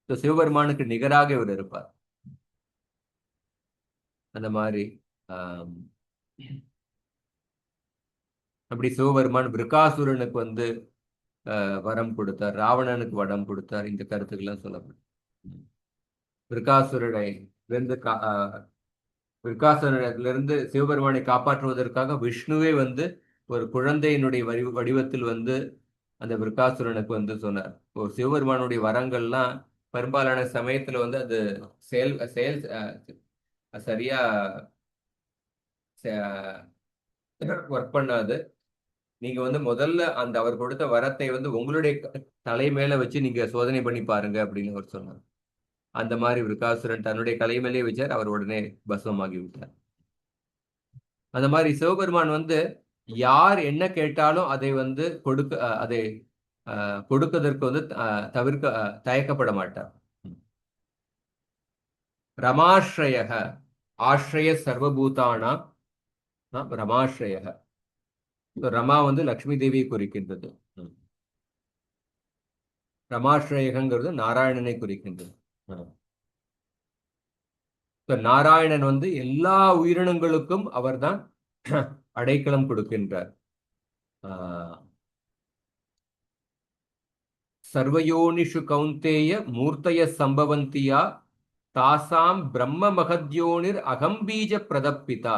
சிவபெருமானுக்கு நிகராக இவர் இருப்பார். அந்த மாதிரி அப்படி சிவபெருமான் விருக்காசுரனுக்கு வந்து வரம் கொடுத்தார், ராவணனுக்கு வரம் கொடுத்தார். இந்த கருத்துக்கெல்லாம் சொல்லப்படும். விருக்காசுரனிலிருந்து சிவபெருமானை காப்பாற்றுவதற்காக விஷ்ணுவே வந்து ஒரு குழந்தையினுடைய வடிவத்தில் வந்து அந்த விருக்காசுரனுக்கு வந்து சொன்னார். ஒரு சிவபெருமானுடைய வரங்கள்லாம் பெரும்பாலான சமயத்துல வந்து அது செயல் சரியா ஒர்க் பண்ணாது. நீங்க வந்து முதல்ல அந்த அவர் கொடுத்த வரத்தை வந்து உங்களுடைய தலை மேல வச்சு நீங்க சோதனை பண்ணி பாருங்க அப்படின்னு அவர் சொன்னார். அந்த மாதிரி விருக்காசுரன் தன்னுடைய தலை மேலே வச்சார், அவர் உடனே பஸ்வமாகி விட்டார். அந்த மாதிரி சிவபெருமான் வந்து யார் என்ன கேட்டாலும் அதை வந்து அதை கொடுப்பதற்கு வந்து தயக்கப்பட மாட்டார். ரமாஸ்ரயக ஆஸ்ரய சர்வபூதானா ரமாஸ்ரயக. ரமா வந்து லக்ஷ்மி தேவியை குறிக்கின்றது. ரமாஸ்ரயகங்கிறது நாராயணனை குறிக்கின்றது. நாராயணன் வந்து எல்லா உயிரினங்களுக்கும் அவர்தான் அடைக்கலம் கொடுக்கின்றார். சர்வயோனிஷு கௌந்தேய மூர்த்தய சம்பவந்தியா தாசாம் பிரம்ம மகத்யோனிர் அகம்பீஜ பிரதப்பிதா.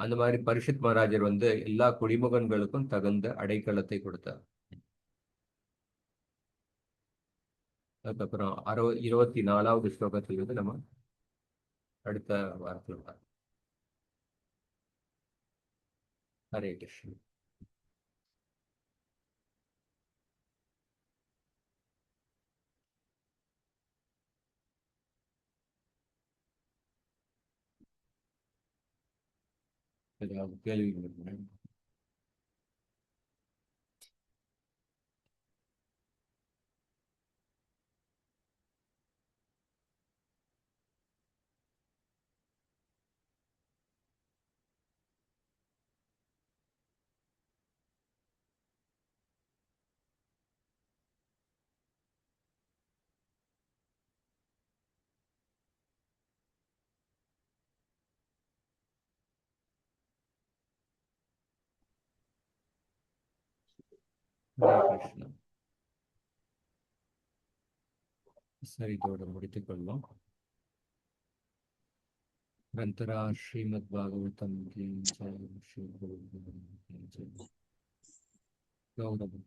அந்த மாதிரி பரிஷத் மகாராஜர் வந்து எல்லா குடிமகன்களுக்கும் தகுந்த அடைக்கலத்தை கொடுத்தார். அதுக்கப்புறம் 24வது ஸ்லோகத்தில் இருந்து நம்ம அடுத்த வாரத்தில் பார்க்கலாம். ஹரே கிருஷ்ணன். ஏதாவது கேள்விகள் இருக்குங்க? ஹரே கிருஷ்ணன். சரி, இதோட முடித்துக் கொள்வோம். ग्रंथरा श्रीमद्भागवतम की जय, श्री गुरु गौरव।